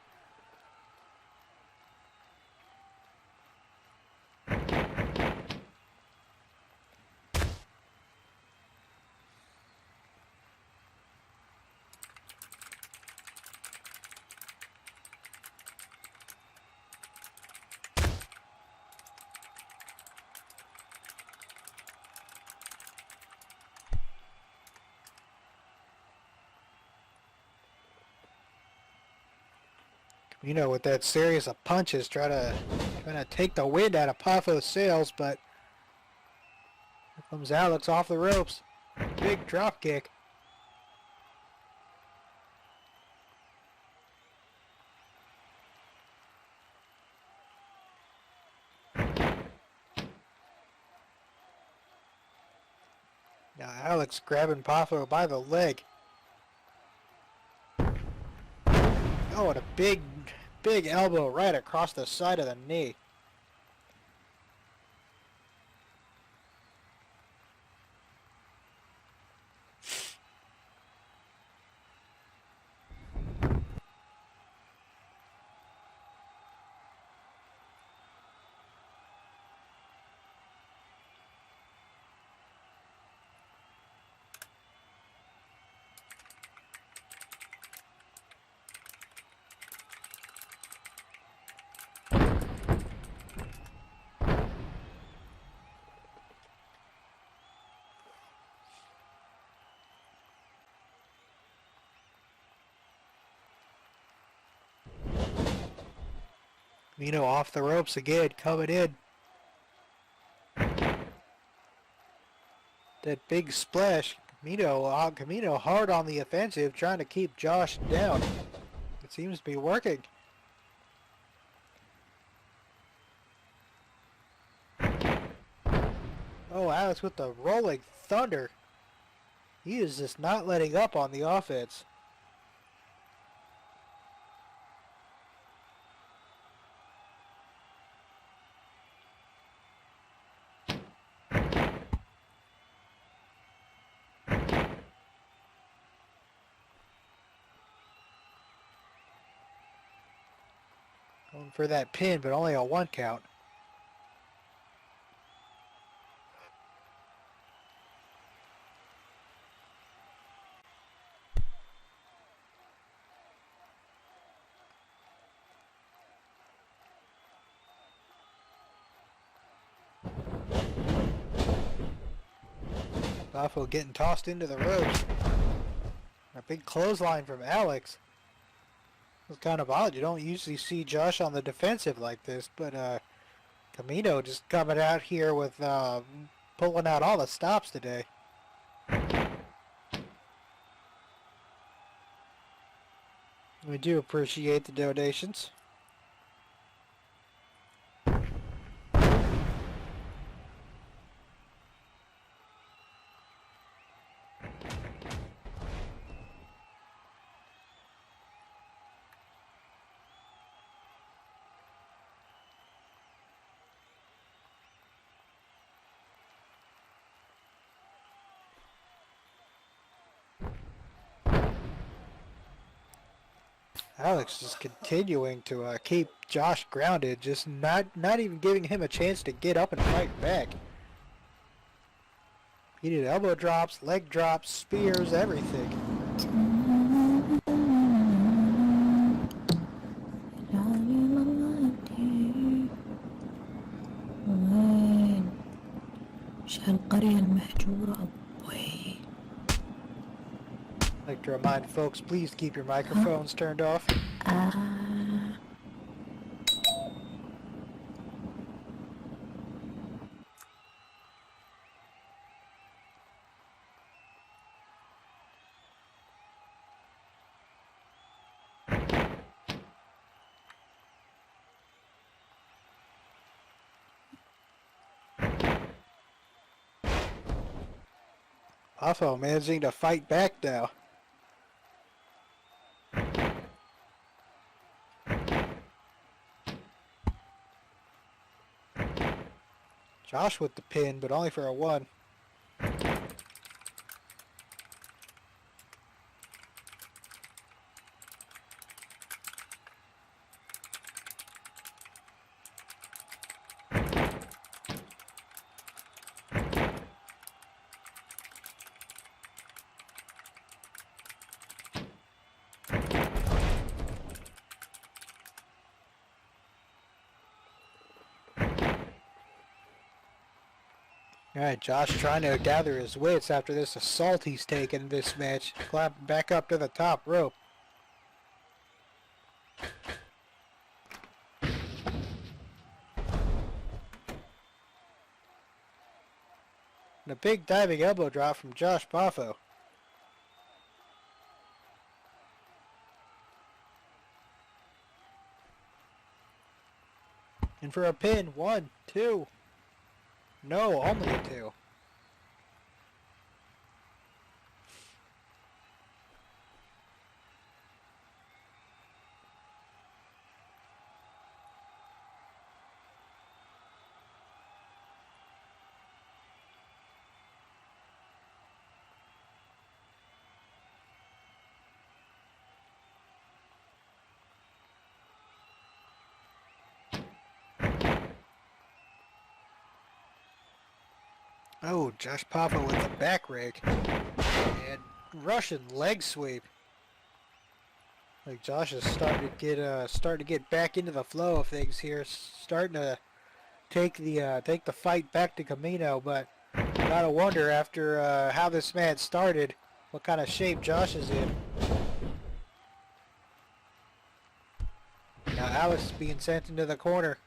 Camino with that series of punches trying to take the wind out of Buffo's sails, but here comes Alex off the ropes. Big drop kick. Now Alex grabbing Buffo by the leg. Oh, and a big elbow right across the side of the knee. Camino off the ropes again, coming in. That big splash. Camino hard on the offensive, trying to keep Josh down. It seems to be working. Oh, Alex with the rolling thunder. He is just not letting up on the offense. Going for that pin, but only a 1 count. Buffo getting tossed into the ropes. A big clothesline from Alex. It's kind of odd. You don't usually see Josh on the defensive like this, but Camino just coming out here with pulling out all the stops today. We do appreciate the donations. Alex is continuing to keep Josh grounded, just not even giving him a chance to get up and fight back. He did elbow drops, leg drops, spears, everything. I'd like to remind folks, please keep your microphones turned off. Buffo managing to fight back now. Josh with the pin, but only for a 1. Alright, Josh trying to gather his wits after this assault he's taken in this match. Clapping back up to the top rope. And a big diving elbow drop from Josh Poffo. And for a pin, 1, 2. No, only a 2. Oh, Josh Papa with the back rake and Russian leg sweep. Like Josh is starting to get back into the flow of things here, starting to take the fight back to Camino. But gotta wonder after how this match started, what kind of shape Josh is in. Now Alex is being sent into the corner.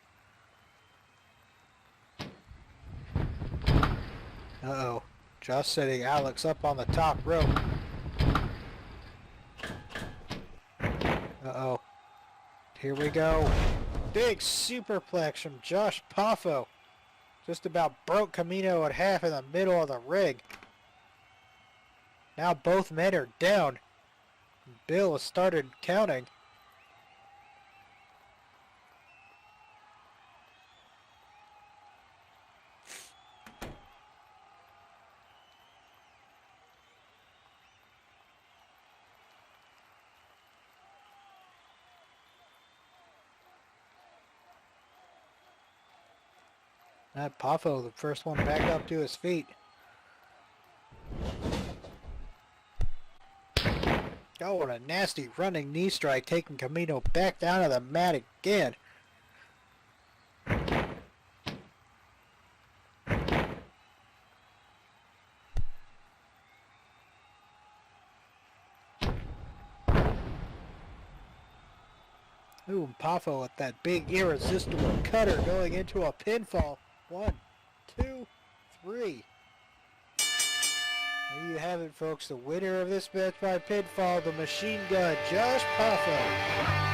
Uh-oh. Josh setting Alex up on the top rope. Uh-oh. Here we go. Big superplex from Josh Poffo. Just about broke Camino in half in the middle of the ring. Now both men are down. Bill has started counting. That Poffo, the first one back up to his feet. Oh, and a nasty running knee strike taking Camino back down to the mat again. Ooh, and Poffo with that big irresistible cutter going into a pinfall. 1, 2, 3. There you have it, folks. The winner of this match by pinfall, the Machine Gun, Josh Poffo.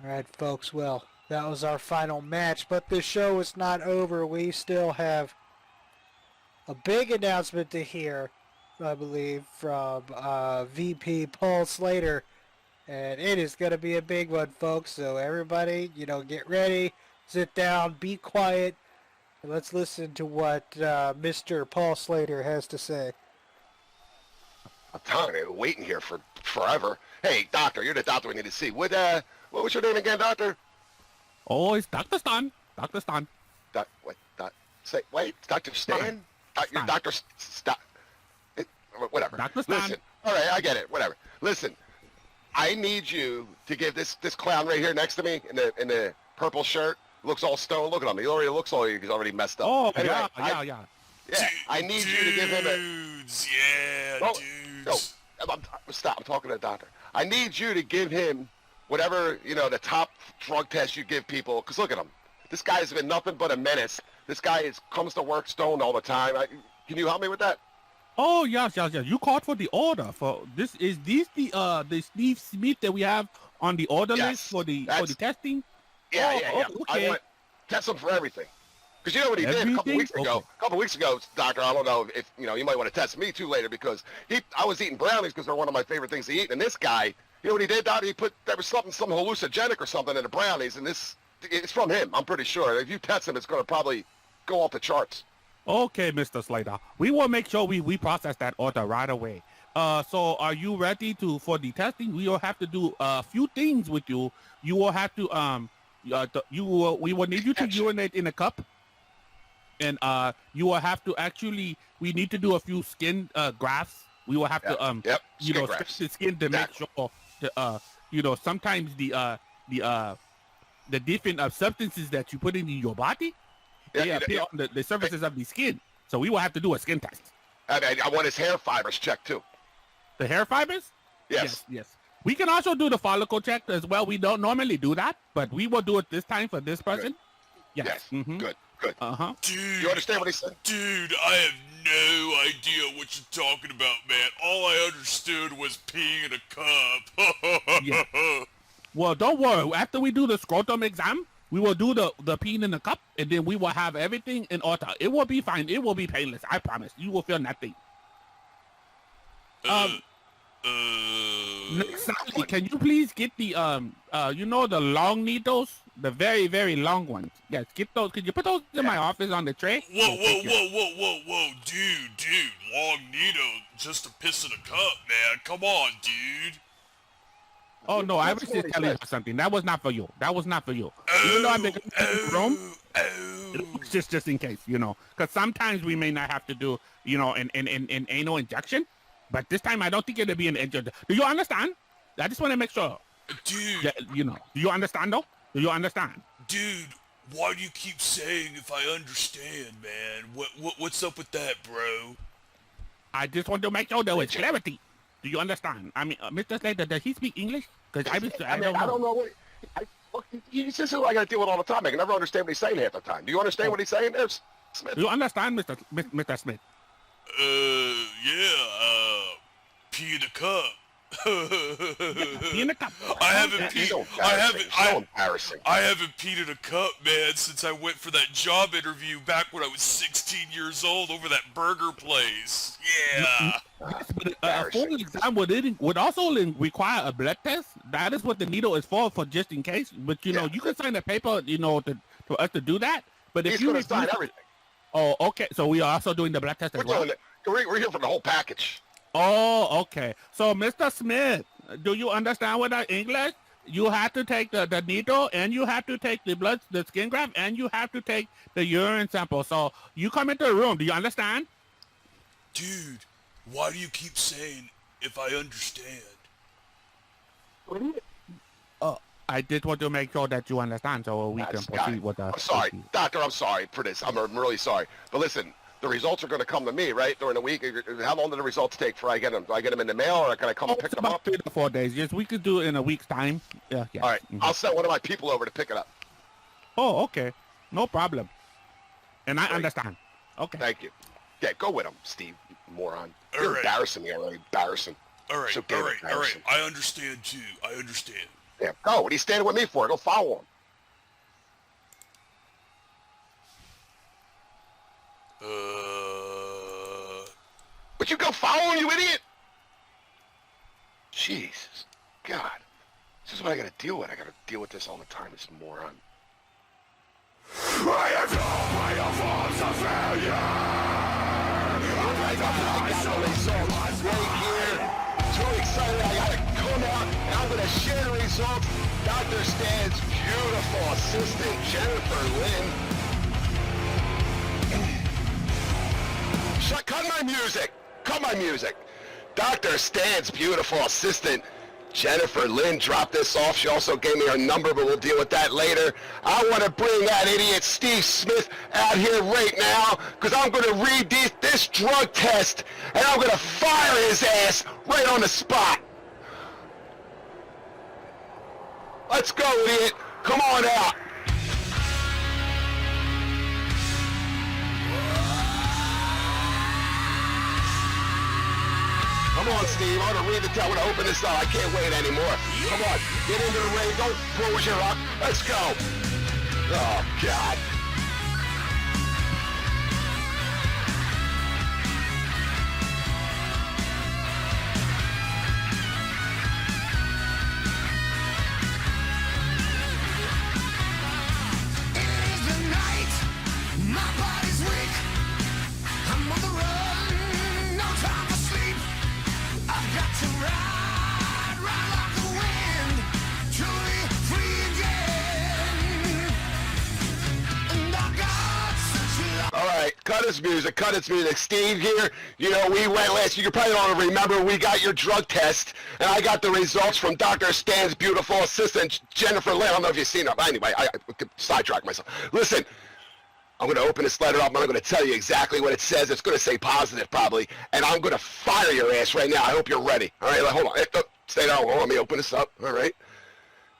Alright, folks, well, that was our final match, but the show is not over. We still have a big announcement to hear, I believe, from VP Paul Slater, and it is going to be a big one, folks, so everybody, get ready, sit down, be quiet, and let's listen to what Mr. Paul Slater has to say. I'm telling you, waiting here for forever. Hey, doctor, you're the doctor we need to see. What was your name again, doctor? Oh, it's Dr. Stan. Dr. Stan. Wait, Dr. Stan? You're Dr. Stan. Whatever. Dr. Stan. Listen. All right, I get it. Whatever. Listen. I need you to give this clown right here next to me in the purple shirt, looks all stoned. Look at him. He already looks all he's already messed up. Oh, Anyway, yeah. Yeah, I need you to give him a... Dudes, yeah, No, dudes. no, stop. I'm talking to the doctor. I need you to give him whatever, the top drug test you give people. Because look at him. This guy's been nothing but a menace. This guy comes to work stoned all the time. Can you help me with that? Oh, yes. You called for the order for this. Is this the Steve Smith that we have on the order list for the testing? Yeah. Okay. I want to test him for everything. Because you know what he did a couple weeks ago? Okay. A couple weeks ago, doctor, I don't know if, you might want to test me too later because I was eating brownies because they're one of my favorite things to eat. And this guy, you know what he did, doctor? There was some hallucinogenic or something in the brownies. And it's from him, I'm pretty sure. If you test him, it's going to probably go off the charts. Okay, Mr. Slater. We will make sure we process that order right away. So are you ready for the testing? We will have to do a few things with you. You will have to, we will need you to urinate in a cup. And you will have to we need to do a few skin grafts. We will have to, stretch the skin to make sure, sometimes the different substances that you put in your body, they appear on the surfaces of the skin. So we will have to do a skin test. I want his hair fibers checked too. The hair fibers? Yes. We can also do the follicle check as well. We don't normally do that, but we will do it this time for this person. Good. Yes. Mm-hmm. Good. Uh-huh. Dude, you understand what he said? Dude, I have no idea what you're talking about, man. All I understood was peeing in a cup. Yeah. Well, don't worry. After we do the scrotum exam, we will do the peeing in the cup, and then we will have everything in order. It will be fine. It will be painless. I promise. You will feel nothing. Sally, can you please get the the long needles, the very, very long ones? Yes, get those. Could you put those in my office on the tray? Whoa, dude, long needle just to piss in a cup, man. Come on, dude. Oh no, I was just telling you something. That was not for you. Even though I'm in the room, it was just in case, because sometimes we may not have to do, an anal injection. But this time, I don't think it'll be an injection. Do you understand? I just want to make sure. Dude. Yeah, do you understand, though? Do you understand? Dude, why do you keep saying if I understand, man? What's up with that, bro? I just want to make sure there was clarity. Do you understand? I mean, Mr. Slater, does he speak English? Because I don't know what... Look, he's just who I got to deal with all the time. I can never understand what he's saying half the time. Do you understand what he's saying there, Smith? Do you understand, Mr. Smith? Pee in a cup. Pee in a cup. I haven't peed in a cup, man, since I went for that job interview back when I was 16 years old over that burger place. Yeah. A full exam would also require a blood test. That is what the needle is for just in case. But you can sign a paper, for us to do that. But if he's going to sign everything. Oh, okay. So we are also doing the blood test as well. We're here for the whole package. Oh, okay. So, Mr. Smith, do you understand what I English? You have to take the needle, and you have to take the skin graft, and you have to take the urine sample. So, you come into the room. Do you understand? Dude, why do you keep saying, if I understand? I did want to make sure that you understand so we can proceed with the... I'm sorry. Doctor, I'm sorry for this. I'm really sorry. But listen... The results are going to come to me, right, during the week. How long do the results take before I get them? Do I get them in the mail, or can I come pick them up? 3 to 4 days. Yes, we could do it in a week's time. Yeah. All right. Mm-hmm. I'll send one of my people over to pick it up. Oh, okay. No problem. And I understand. Okay. Thank you. Yeah, go with him, Steve, you moron. You're embarrassing me already. Embarrassing. All right. I understand, too. I understand. Yeah, go. What are you standing with me for? Go follow him. Would you go follow him, you idiot? Jesus. God. This is what I gotta deal with. I gotta deal with this all the time, this moron. I have known my forms of failure. I got the results right here. Too excited. I gotta come out and I'm gonna share the results. Dr. Stan's beautiful assistant, Jennifer Lynn. Cut my music. Cut my music. Dr. Stan's beautiful assistant, Jennifer Lynn dropped this off. She also gave me her number, but we'll deal with that later. I want to bring that idiot Steve Smith out here right now because I'm going to read this drug test, and I'm going to fire his ass right on the spot. Let's go, idiot. Come on out. Come on, Steve. I want to read the test. I want to open this up. I can't wait anymore. Come on. Get into the ring. Don't close your up. Let's go. Oh, God. It is the night. My body's weak. I'm on the run. No time for sleep. I've got to ride like the wind, truly free again. And I got such a All right. Cut his music. Cut his music. Steve here. You know, we went last year. You probably don't remember. We got your drug test, and I got the results from Dr. Stan's beautiful assistant, Jennifer Lynn. I don't know if you've seen her. But anyway, I could sidetrack myself. Listen. I'm going to open this letter up, and I'm going to tell you exactly what it says. It's going to say positive, probably, and I'm going to fire your ass right now. I hope you're ready. All right, hold on. Stay down. Hold on. Let me open this up. All right.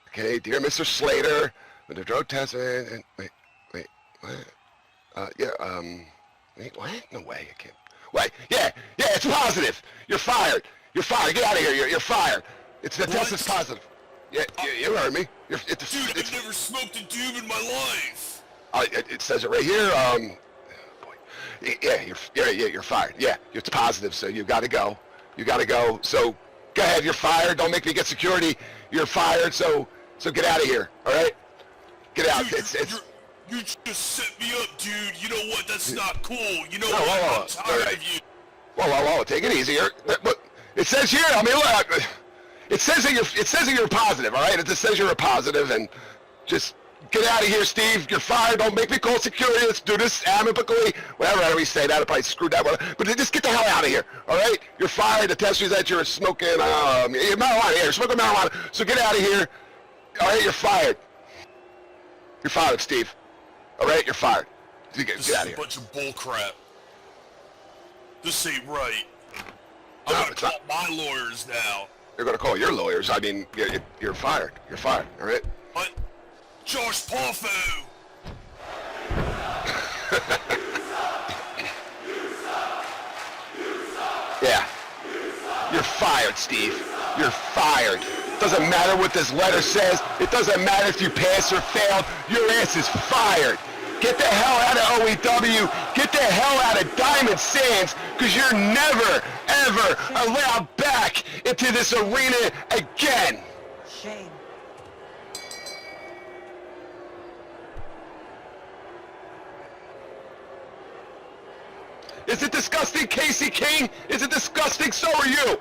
Okay, dear Mr. Slater, with the drug test, and wait, what? Wait, what? No way. I can't. Wait, yeah, it's positive. You're fired. You're fired. Get out of here. You're fired. The test is positive. Yeah, you heard me. Dude, I've never smoked a doob in my life. It says it right here. Boy. Yeah, you're fired. Yeah, it's positive, so you got to go. You got to go. So go ahead, you're fired. Don't make me get security. You're fired. So get out of here. All right, get out. Dude, you just set me up, dude. You know what? That's not cool. You know what? Whoa, I'm tired of you. Whoa, take it easy. It says here. I mean, look. It says that you're positive. All right. It just says you're a positive, and just. Get out of here, Steve. You're fired. Don't make me call security. Let's do this amicably. Whatever we say that, I probably screwed that one up. But just get the hell out of here, all right? You're fired. The test is that you're smoking marijuana. Yeah, you're smoking marijuana. So get out of here. All right, you're fired. You're fired, Steve. All right, you're fired. Get out of here. This is a bunch of bull crap. This ain't right. No, I'm going to call my lawyers now. You're going to call your lawyers. I mean, you're fired. You're fired, all right? What? Josh Poffo! Yeah. You're fired, Steve. You're fired. Doesn't matter what this letter says. It doesn't matter if you pass or fail. Your ass is fired. Get the hell out of OEW. Get the hell out of Diamond Sands, because you're never, ever allowed back into this arena again. Shame. Is it disgusting, Casey King? Is it disgusting? So are you.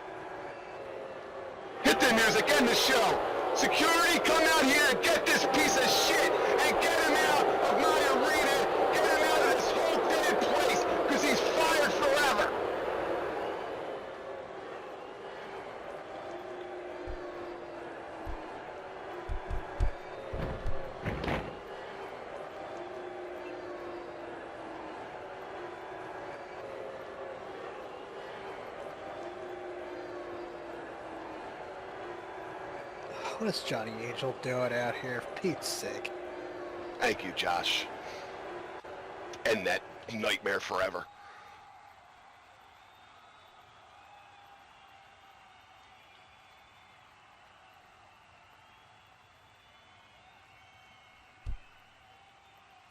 Hit the music, end the show. Security, come out here and get this piece of shit and get him out of my arena. Get him out of this whole damn place, because he's fired forever. What is Johnny Angel doing out here, for Pete's sake? Thank you, Josh. End that nightmare forever.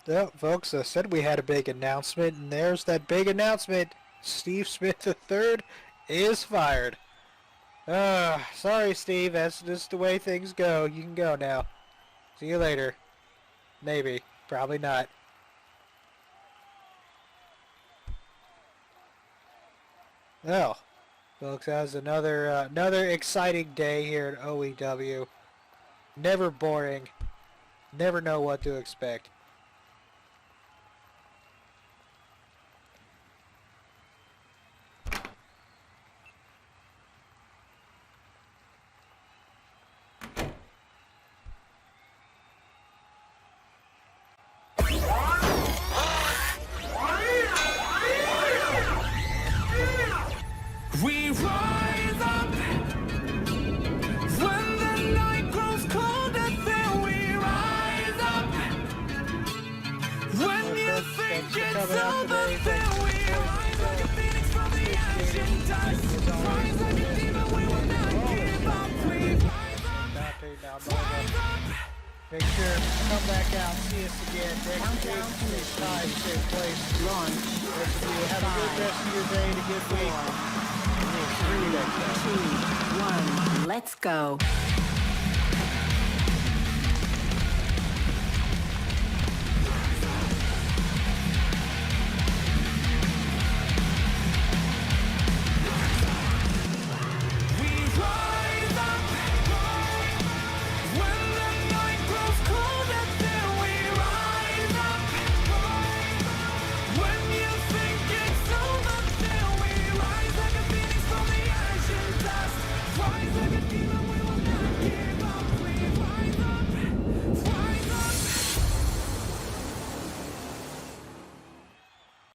Well, folks, I said we had a big announcement, and there's that big announcement. Steve Smith III is fired. Sorry, Steve. That's just the way things go. You can go now. See you later. Maybe. Probably not. Well, folks, that was another exciting day here at OEW. Never boring. Never know what to expect. now, Nova. Make sure to come back out and see us again next week. Same time, same place. Launch. Rest of you have a good rest of your day and a good week. We'll see you next time. 2, 1, let's go.